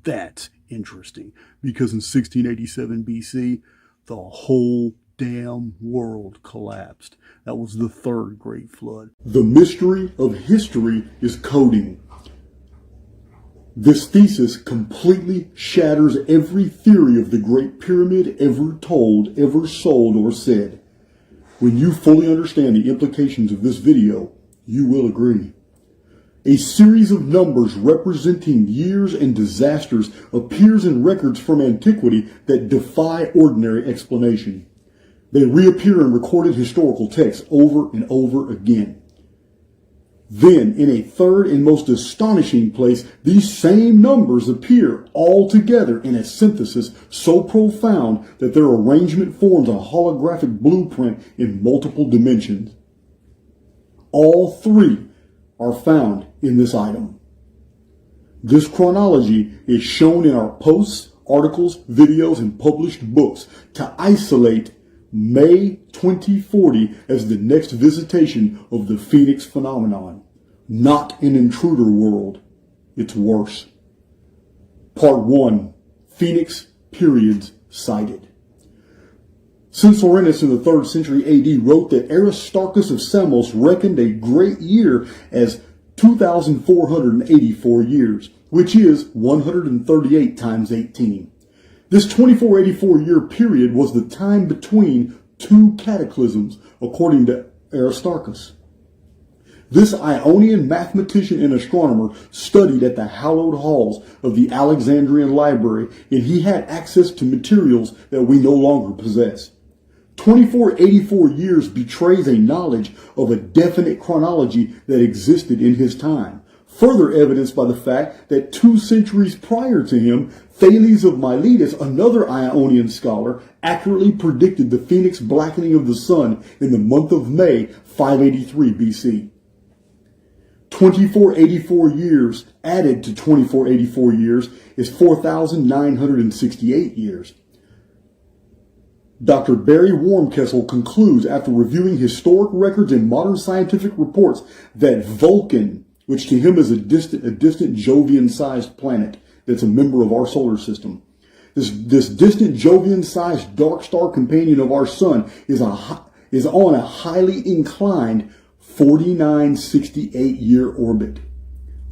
That's interesting, because in 1687 BC, the whole damn world collapsed. That was the third great flood. The mystery of history is coding. This thesis completely shatters every theory of the Great Pyramid ever told, ever sold, or said. When you fully understand the implications of this video, you will agree. A series of numbers representing years and disasters appears in records from antiquity that defy ordinary explanation. They reappear in recorded historical texts over and over again. Then, in a third and most astonishing place, these same numbers appear all together in a synthesis so profound that their arrangement forms a holographic blueprint in multiple dimensions. All three are found in this item. This chronology is shown in our posts, articles, videos, and published books to isolate May 2040 as the next visitation of the Phoenix phenomenon. Not an intruder world. It's worse. Part 1. Phoenix periods cited. Censorinus in the 3rd century AD wrote that Aristarchus of Samos reckoned a great year as 2,484 years, which is 138 times 18. This 2484 year period was the time between two cataclysms, according to Aristarchus. This Ionian mathematician and astronomer studied at the hallowed halls of the Alexandrian library, and he had access to materials that we no longer possess. 2484 years betrays a knowledge of a definite chronology that existed in his time, further evidenced by the fact that 2 centuries prior to him, Thales of Miletus, another Ionian scholar, accurately predicted the phoenix blackening of the sun in the month of May 583 BC. 2484 years added to 2484 years is 4,968 years. Dr. Barry Wormkessel concludes, after reviewing historic records and modern scientific reports, that Vulcan, which to him is a distant Jovian-sized planet that's a member of our solar system, this distant Jovian-sized dark star companion of our sun is on a highly inclined 4968-year orbit.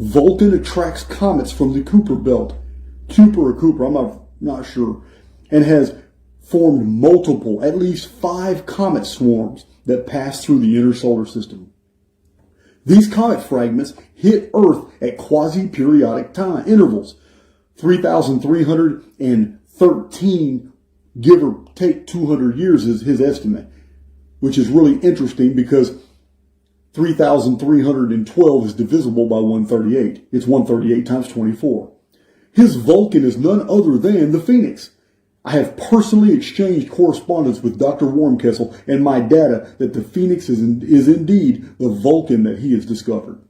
Vulcan attracts comets from the Kuiper belt, Cooper, I'm not sure, and has formed multiple, at least 5 comet swarms that pass through the inner solar system. These comet fragments hit Earth at quasi-periodic time intervals, 3,313, give or take 200 years is his estimate, which is really interesting because 3,312 is divisible by 138. It's 138 times 24. His Vulcan is none other than the Phoenix. I have personally exchanged correspondence with Dr. Wormkessel and my data that the Phoenix is indeed the Vulcan that he has discovered.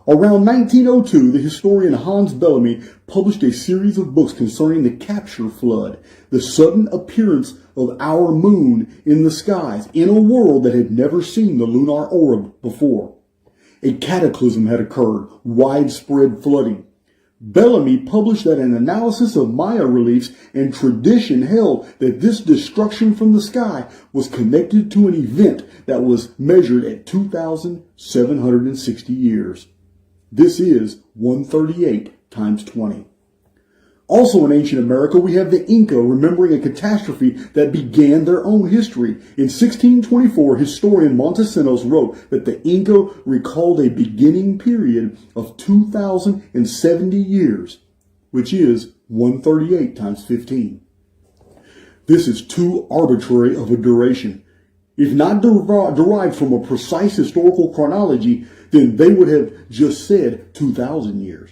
Around 1902, the historian Hans Bellamy published a series of books concerning the capture flood, the sudden appearance of our moon in the skies in a world that had never seen the lunar orb before. A cataclysm had occurred, widespread flooding. Bellamy published that an analysis of Maya reliefs and tradition held that this destruction from the sky was connected to an event that was measured at 2,760 years. This is 138 times 20. Also in ancient America, we have the Inca remembering a catastrophe that began their own history. In 1624, historian Montage wrote that the Inca recalled a beginning period of 2,070 years, which is 138 times 15. This is too arbitrary of a duration. If not derived from a precise historical chronology, then they would have just said 2,000 years.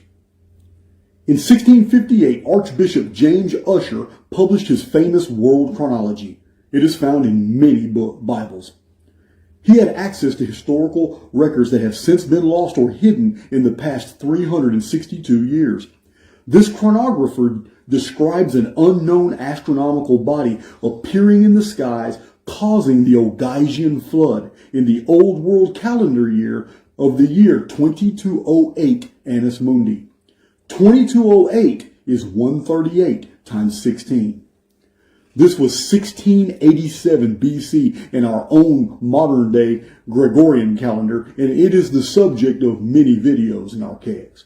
In 1658, Archbishop James Ussher published his famous World Chronology. It is found in many Bibles. He had access to historical records that have since been lost or hidden in the past 362 years. This chronographer describes an unknown astronomical body appearing in the skies, causing the Ogygian flood in the Old World calendar year of the year 2208 Annus Mundi. 2208 is 138 times 16. This was 1687 BC in our own modern day Gregorian calendar, and it is the subject of many videos in Archaics.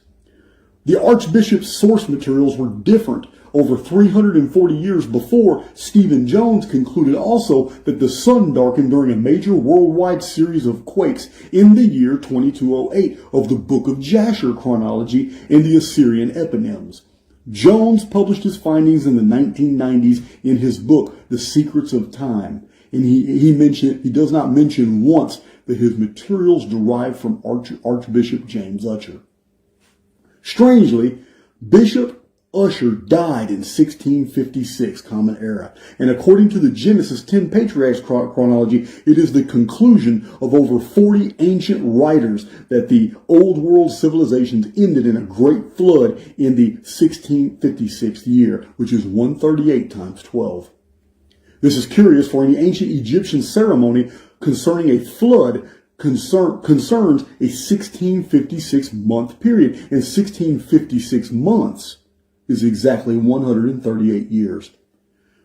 The Archbishop's source materials were different. Over 340 years before, Stephen Jones concluded also that the sun darkened during a major worldwide series of quakes in the year 2208 of the Book of Jasher chronology and the Assyrian eponyms. Jones published his findings in the 1990s in his book, The Secrets of Time, and he does not mention once that his materials derived from Archbishop James Ussher. Strangely, Bishop Ussher died in 1656 Common Era, and according to the Genesis 10 Patriarchs chronology, it is the conclusion of over 40 ancient writers that the old world civilizations ended in a great flood in the 1656 year, which is 138 times 12. This is curious, for any ancient Egyptian ceremony concerning a flood concerns a 1656 month period, and 1656 months is exactly 138 years.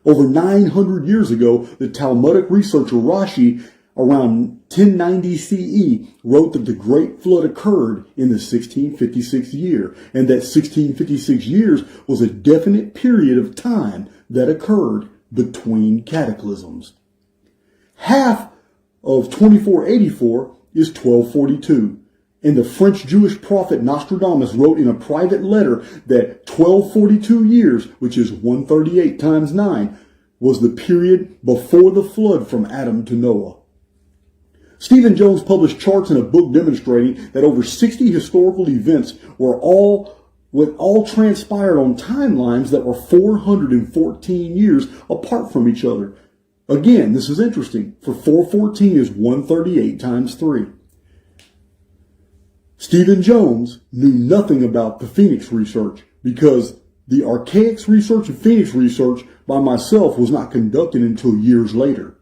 Over 900 years ago, the Talmudic researcher Rashi, around 1090 CE, wrote that the Great Flood occurred in the 1656 year, and that 1656 years was a definite period of time that occurred between cataclysms. Half of 2484 is 1242. And the French Jewish prophet Nostradamus wrote in a private letter that 1242 years, which is 138 times 9, was the period before the flood from Adam to Noah. Stephen Jones published charts in a book demonstrating that over 60 historical events were all transpired on timelines that were 414 years apart from each other. Again, this is interesting, for 414 is 138 times 3. Stephen Jones knew nothing about the Phoenix research because the archaics research and Phoenix research by myself was not conducted until years later.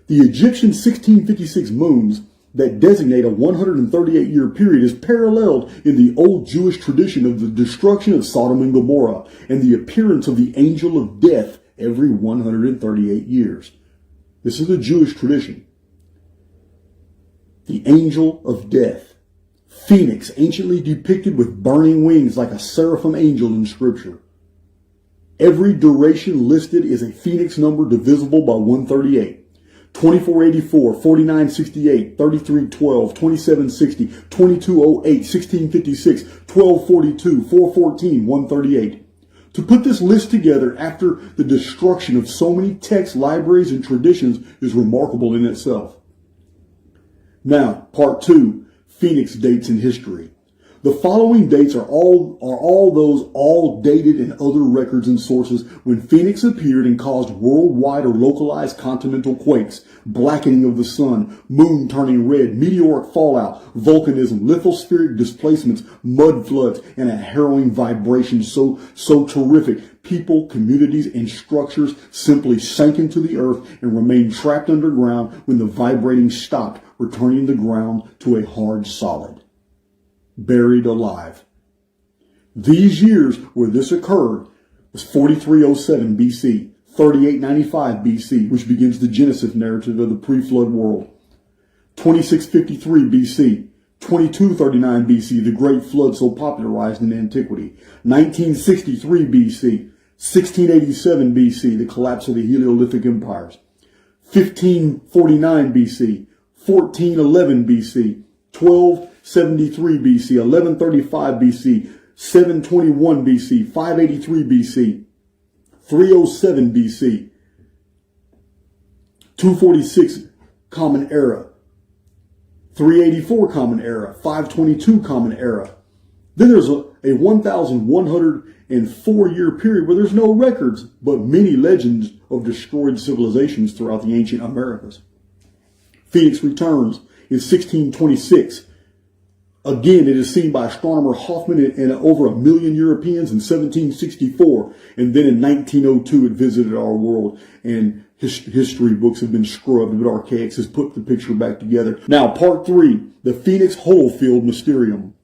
The Egyptian 1656 moons that designate a 138-year period is paralleled in the old Jewish tradition of the destruction of Sodom and Gomorrah and the appearance of the angel of death every 138 years. This is a Jewish tradition. The angel of death. Phoenix, anciently depicted with burning wings like a seraphim angel in Scripture. Every duration listed is a Phoenix number divisible by 138. 2484, 4968, 3312, 2760, 2208, 1656, 1242, 414, 138. To put this list together after the destruction of so many texts, libraries, and traditions is remarkable in itself. Now, part 2. Phoenix dates in history. The following dates are all dated in other records and sources when Phoenix appeared and caused worldwide or localized continental quakes, blackening of the sun, moon turning red, meteoric fallout, volcanism, lithospheric displacements, mud floods, and a harrowing vibration so terrific. People, communities, and structures simply sank into the earth and remained trapped underground when the vibrating stopped, returning the ground to a hard solid. Buried alive. These years where this occurred was 4307 BC, 3895 BC, which begins the Genesis narrative of the pre-flood world, 2653 BC, 2239 BC, the Great Flood so popularized in antiquity, 1963 BC, 1687 BC, the collapse of the Heliolythic empires, 1549 BC, 1411 BC, 1273 BC, 1135 BC, 721 BC, 583 BC, 307 BC, 246 Common Era, 384 Common Era, 522 Common Era. Then there's a 1,104 year period where there's no records, but many legends of destroyed civilizations throughout the ancient Americas. Phoenix returns in 1626. Again, it is seen by astronomer Hoffman and over 1 million Europeans in 1764. And then in 1902, it visited our world. And history books have been scrubbed, but Archaics has put the picture back together. Now, part 3, the Phoenix Holofield Mysterium.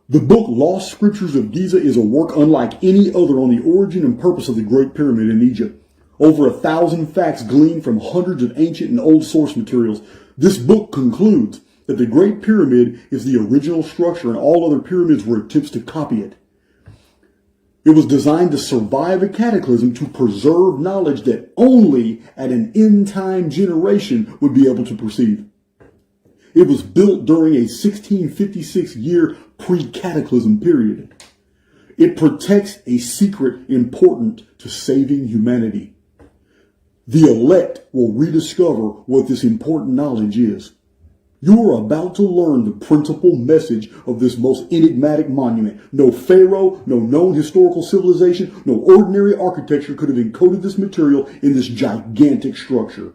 The book Lost Scriptures of Giza is a work unlike any other on the origin and purpose of the Great Pyramid in Egypt. Over 1,000 facts gleaned from hundreds of ancient and old source materials. This book concludes that the Great Pyramid is the original structure and all other pyramids were attempts to copy it. It was designed to survive a cataclysm to preserve knowledge that only at an end-time generation would be able to perceive. It was built during a 1656-year pre-cataclysm period. It protects a secret important to saving humanity. The elect will rediscover what this important knowledge is. You are about to learn the principal message of this most enigmatic monument. No pharaoh, no known historical civilization, no ordinary architecture could have encoded this material in this gigantic structure.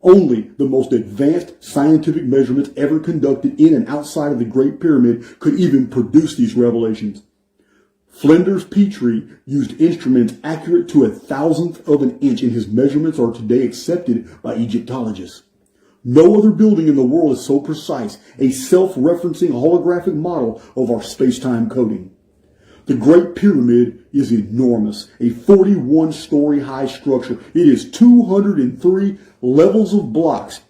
Only the most advanced scientific measurements ever conducted in and outside of the Great Pyramid could even produce these revelations. Flinders Petrie used instruments accurate to 1,000th of an inch, and his measurements are today accepted by Egyptologists. No other building in the world is so precise, a self-referencing holographic model of our space-time coding. The Great Pyramid is enormous, a 41-story high structure. It is 203 levels of blocks,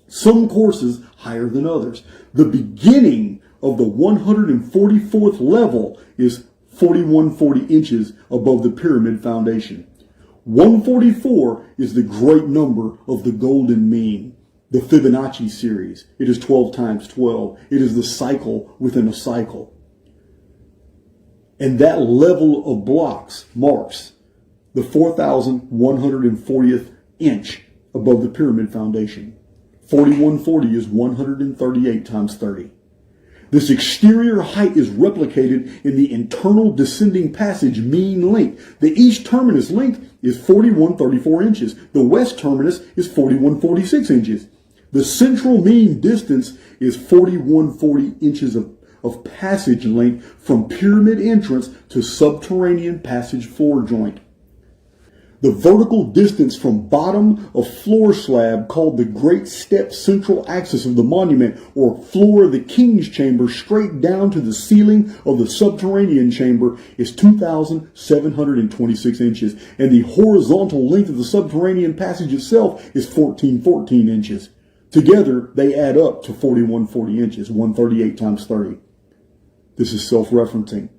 some courses higher than others. The beginning of the 144th level is 4140 inches above the pyramid foundation. 144 is the great number of the golden mean. the Fibonacci series. It is 12 times 12. It is the cycle within a cycle. And that level of blocks marks the 4,140th inch above the pyramid foundation. 4140 is 138 times 30. This exterior height is replicated in the internal descending passage mean length. The east terminus length is 4134 inches. The west terminus is 4146 inches. The central mean distance is 4140 inches of passage length from pyramid entrance to subterranean passage floor joint. The vertical distance from bottom of floor slab, called the great step central axis of the monument, or floor of the king's chamber, straight down to the ceiling of the subterranean chamber, is 2,726 inches, and the horizontal length of the subterranean passage itself is 1,414 inches. Together, they add up to 4,140 inches, 138 times 30. This is self-referencing.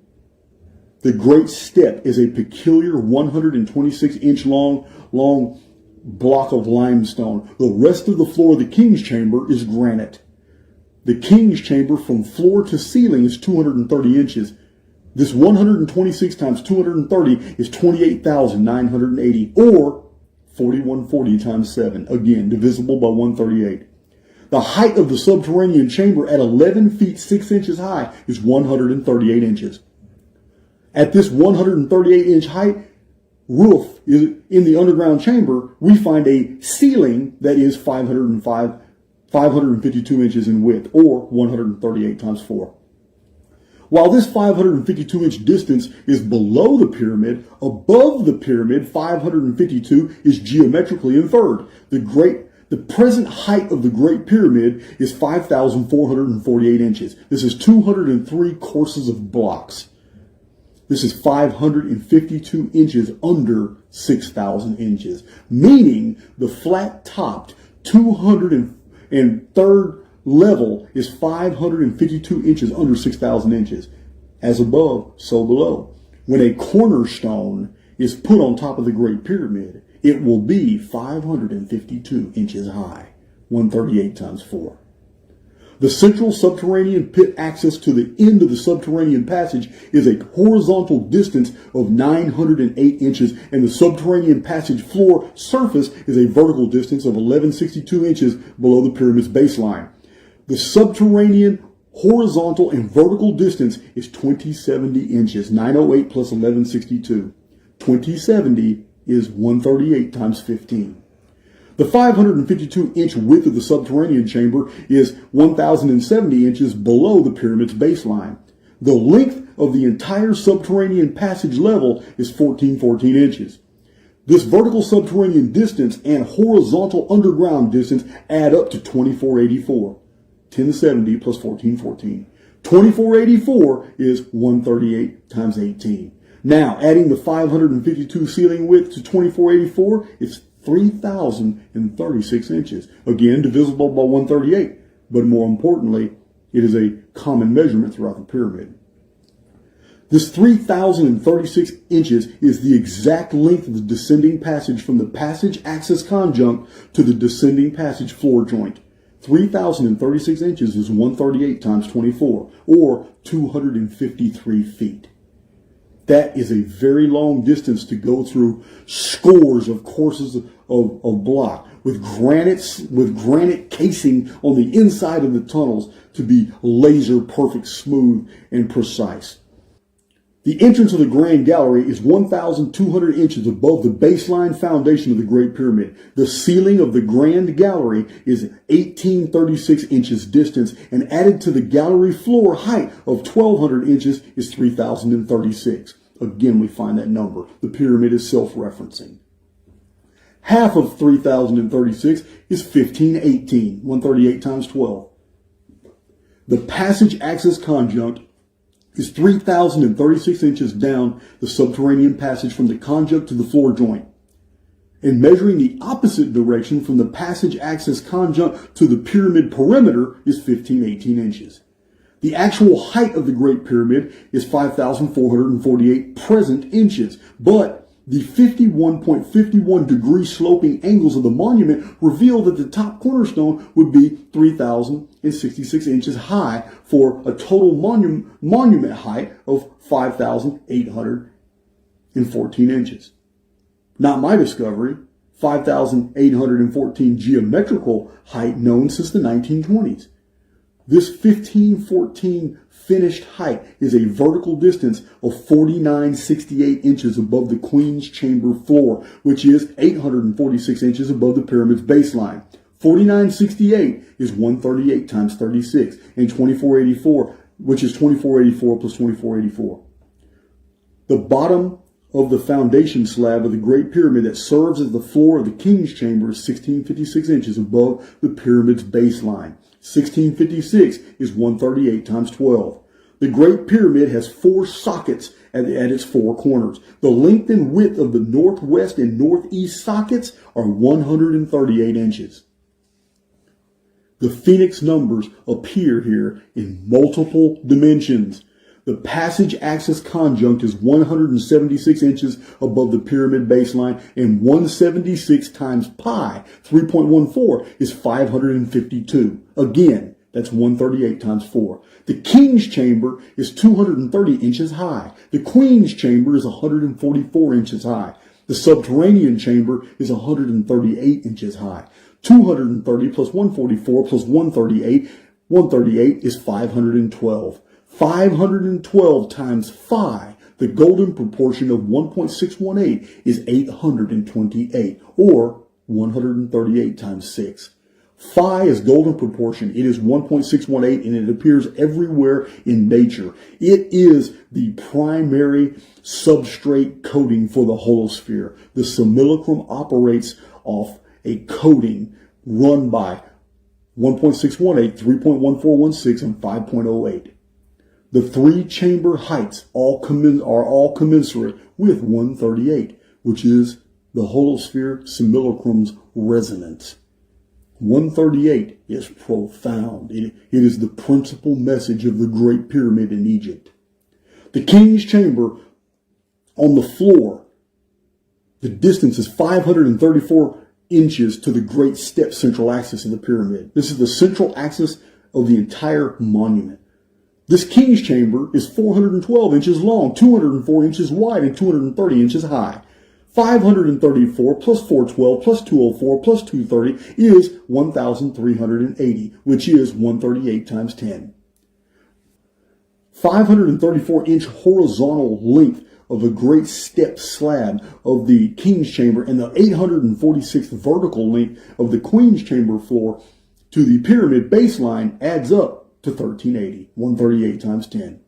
The Great Step is a peculiar 126-inch long block of limestone. The rest of the floor of the King's Chamber is granite. The King's Chamber from floor to ceiling is 230 inches. This 126 times 230 is 28,980, or 4,140 times 7. Again, divisible by 138. The height of the subterranean chamber at 11 feet 6 inches high is 138 inches. At this 138-inch height roof in the underground chamber, we find a ceiling that is 552 inches in width, or 138 times 4. While this 552-inch distance is below the pyramid, above the pyramid, 552 is geometrically inferred. The present height of the Great Pyramid is 5,448 inches. This is 203 courses of blocks. This is 552 inches under 6,000 inches, meaning the flat-topped 203rd level is 552 inches under 6,000 inches. As above, so below. When a cornerstone is put on top of the Great Pyramid, it will be 552 inches high, 138 times 4. The central subterranean pit access to the end of the subterranean passage is a horizontal distance of 908 inches, and the subterranean passage floor surface is a vertical distance of 1162 inches below the pyramid's baseline. The subterranean horizontal and vertical distance is 2070 inches, 908 plus 1162. 2070 is 138 times 15. The 552-inch width of the subterranean chamber is 1,070 inches below the pyramid's baseline. The length of the entire subterranean passage level is 1,414 inches. This vertical subterranean distance and horizontal underground distance add up to 2,484. 1070 plus 1,414. 2,484 is 138 times 18. Now, adding the 552 ceiling width to 2,484, it's 3,036 inches. Again, divisible by 138, but more importantly, it is a common measurement throughout the pyramid. This 3,036 inches is the exact length of the descending passage from the passage axis conjunct to the descending passage floor joint. 3,036 inches is 138 times 24, or 253 feet. That is a very long distance to go through scores of courses of block with granite casing on the inside of the tunnels to be laser perfect, smooth, and precise. The entrance of the Grand Gallery is 1,200 inches above the baseline foundation of the Great Pyramid. The ceiling of the Grand Gallery is 1,836 inches distance, and added to the gallery floor height of 1,200 inches is 3,036. Again, we find that number. The pyramid is self-referencing. Half of 3,036 is 1,518, 138 times 12. The passage axis conjunct is 3,036 inches down the subterranean passage from the conjunct to the floor joint. And measuring the opposite direction from the passage axis conjunct to the pyramid perimeter is 1,518 inches. The actual height of the Great Pyramid is 5,448 present inches, but The 51.51 degree sloping angles of the monument reveal that the top cornerstone would be 3,066 inches high for a total monument height of 5,814 inches. Not my discovery, 5,814 geometrical height known since the 1920s. This 1514 finished height is a vertical distance of 4968 inches above the Queen's Chamber floor, which is 846 inches above the pyramid's baseline. 4968 is 138 times 36, and 2484, which is 2484 plus 2484. The bottom of the foundation slab of the Great Pyramid that serves as the floor of the King's Chamber is 1656 inches above the pyramid's baseline. 1656 is 138 times 12. The Great Pyramid has 4 sockets at its 4 corners. The length and width of the northwest and northeast sockets are 138 inches. The Phoenix numbers appear here in multiple dimensions. The passage axis conjunct is 176 inches above the pyramid baseline, and 176 times pi, 3.14, is 552. Again, that's 138 times 4. The King's Chamber is 230 inches high. The Queen's Chamber is 144 inches high. The subterranean chamber is 138 inches high. 230 plus 144 plus 138 is 512. 512 times phi, the golden proportion of 1.618, is 828, or 138 times 6. Phi is golden proportion. It is 1.618, and it appears everywhere in nature. It is the primary substrate coating for the holosphere. The simulacrum operates off a coating run by 1.618, 3.1416, and 5.08. The 3 chamber heights are all commensurate with 138, which is the holosphere simulacrum's resonance. 138 is profound. It is the principal message of the Great Pyramid in Egypt. The King's Chamber, on the floor, the distance is 534 inches to the great step central axis of the pyramid. This is the central axis of the entire monument. This King's Chamber is 412 inches long, 204 inches wide, and 230 inches high. 534 plus 412 plus 204 plus 230 is 1,380, which is 138 times 10. 534-inch horizontal length of the great step slab of the King's Chamber and the 846th vertical length of the Queen's Chamber floor to the pyramid baseline adds up to 1380, 138 times 10.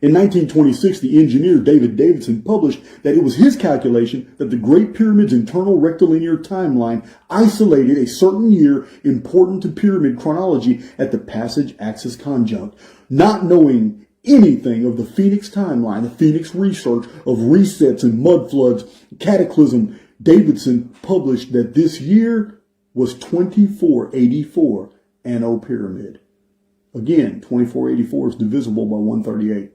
In 1926, the engineer David Davidson published that it was his calculation that the Great Pyramid's internal rectilinear timeline isolated a certain year important to pyramid chronology at the passage axis conjunct. Not knowing anything of the Phoenix timeline, the Phoenix research of resets and mud floods, cataclysm, Davidson published that this year was 2484 Anno Pyramid. Again, 2484 is divisible by 138.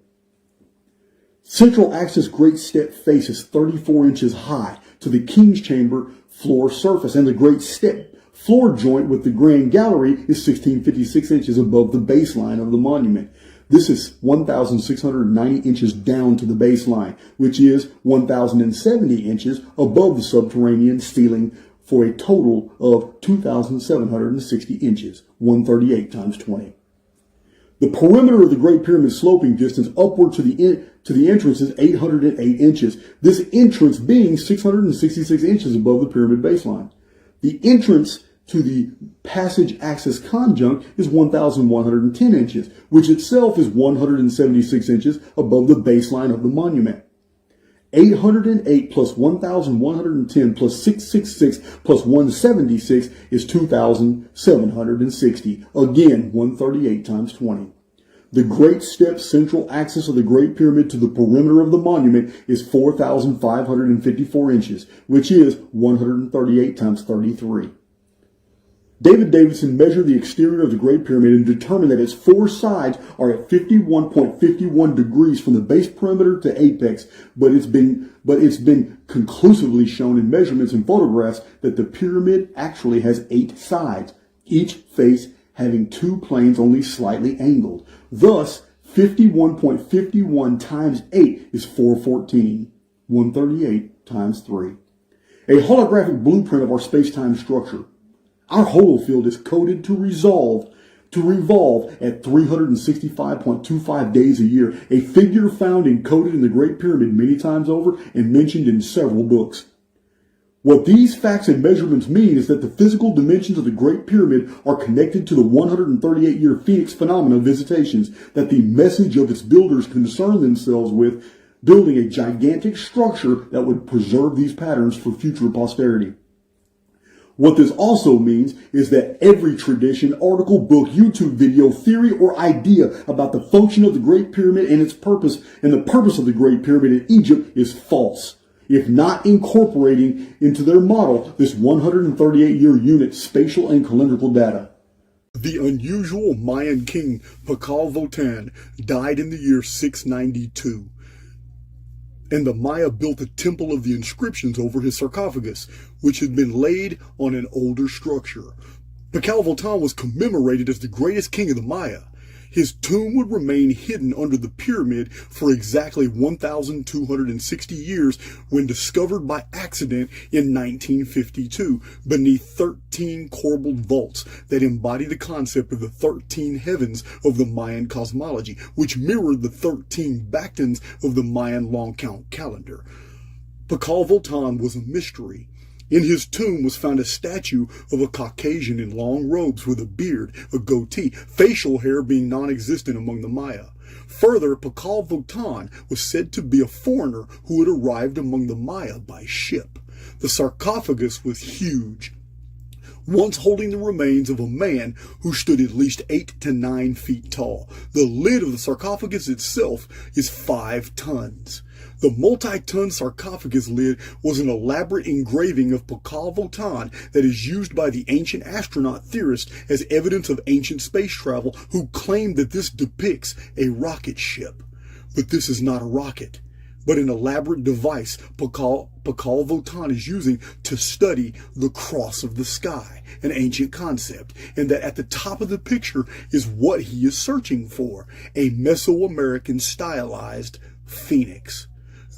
Central axis great step face is 34 inches high to the King's Chamber floor surface, and the great step floor joint with the grand gallery is 1656 inches above the baseline of the monument. This is 1,690 inches down to the baseline, which is 1,070 inches above the subterranean ceiling, for a total of 2,760 inches, 138 times 20. The perimeter of the Great Pyramid sloping distance upward to the entrance is 808 inches, this entrance being 666 inches above the pyramid baseline. The entrance to the passage axis conjunct is 1,110 inches, which itself is 176 inches above the baseline of the monument. 808 plus 1,110 plus 666 plus 176 is 2,760. Again, 138 times 20. The great step central axis of the Great Pyramid to the perimeter of the monument is 4,554 inches, which is 138 times 33. David Davidson measured the exterior of the Great Pyramid and determined that its four sides are at 51.51 degrees from the base perimeter to apex, but it's been conclusively shown in measurements and photographs that the pyramid actually has 8 sides, each face having 2 planes only slightly angled. Thus, 51.51 times 8 is 414, 138 times 3. A holographic blueprint of our space-time structure. Our holofield is coded to revolve at 365.25 days a year, a figure found encoded in the Great Pyramid many times over and mentioned in several books. What these facts and measurements mean is that the physical dimensions of the Great Pyramid are connected to the 138-year Phoenix phenomena visitations, that the message of its builders concerned themselves with building a gigantic structure that would preserve these patterns for future posterity. What this also means is that every tradition, article, book, YouTube video, theory, or idea about the function of the Great Pyramid and its purpose and the purpose of the Great Pyramid in Egypt is false, if not incorporating into their model this 138-year unit spatial and calendrical data. The unusual Mayan king Pakal Votan died in the year 692. And the Maya built a temple of the inscriptions over his sarcophagus, which had been laid on an older structure. Pakal Votan was commemorated as the greatest king of the Maya. His tomb would remain hidden under the pyramid for exactly 1,260 years when discovered by accident in 1952 beneath 13 corbelled vaults that embody the concept of the 13 heavens of the Mayan cosmology, which mirrored the 13 Bactans of the Mayan long count calendar. Pakal Votan was a mystery. In his tomb was found a statue of a Caucasian in long robes with a beard, a goatee, facial hair being non-existent among the Maya. Further, Pakal Votan was said to be a foreigner who had arrived among the Maya by ship. The sarcophagus was huge, once holding the remains of a man who stood at least 8 to 9 feet tall. The lid of the sarcophagus itself is 5 tons. The multi-ton sarcophagus lid was an elaborate engraving of Pakal Votan that is used by the ancient astronaut theorists as evidence of ancient space travel, who claim that this depicts a rocket ship. But this is not a rocket, but an elaborate device Pakal Votan is using to study the cross of the sky, an ancient concept, and that at the top of the picture is what he is searching for, a Mesoamerican stylized phoenix.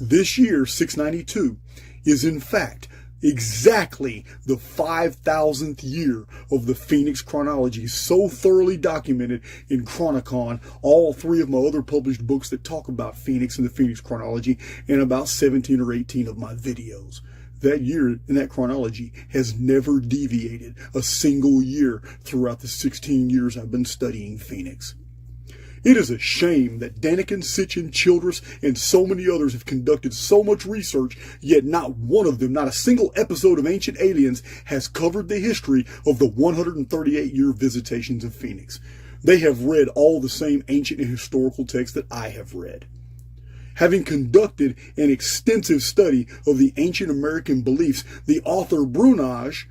This year, 692, is in fact exactly the 5,000th year of the Phoenix chronology, so thoroughly documented in Chronicon, all 3 of my other published books that talk about Phoenix and the Phoenix chronology, and about 17 or 18 of my videos. That year in that chronology has never deviated a single year throughout the 16 years I've been studying Phoenix. It is a shame that Daniken, Sitchin, Childress, and so many others have conducted so much research, yet not one of them, not a single episode of Ancient Aliens, has covered the history of the 138-year visitations of Phoenix. They have read all the same ancient and historical texts that I have read. Having conducted an extensive study of the ancient American beliefs, the author Brunage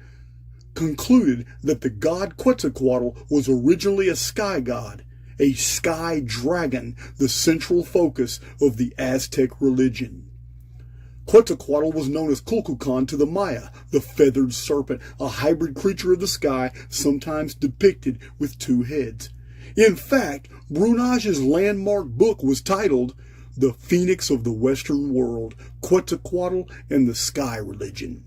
concluded that the god Quetzalcoatl was originally a sky god, a sky dragon, the central focus of the Aztec religion. Quetzalcoatl was known as Kulkulkan to the Maya, the feathered serpent, a hybrid creature of the sky, sometimes depicted with 2 heads. In fact, Brunage's landmark book was titled The Phoenix of the Western World, Quetzalcoatl and the Sky Religion.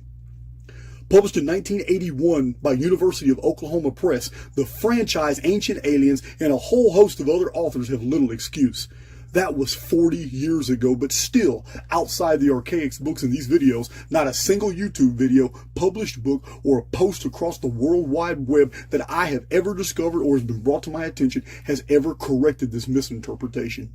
Published in 1981 by University of Oklahoma Press, the franchise Ancient Aliens and a whole host of other authors have little excuse. That was 40 years ago, but still, outside the archaic books in these videos, not a single YouTube video, published book, or a post across the World Wide Web that I have ever discovered or has been brought to my attention has ever corrected this misinterpretation.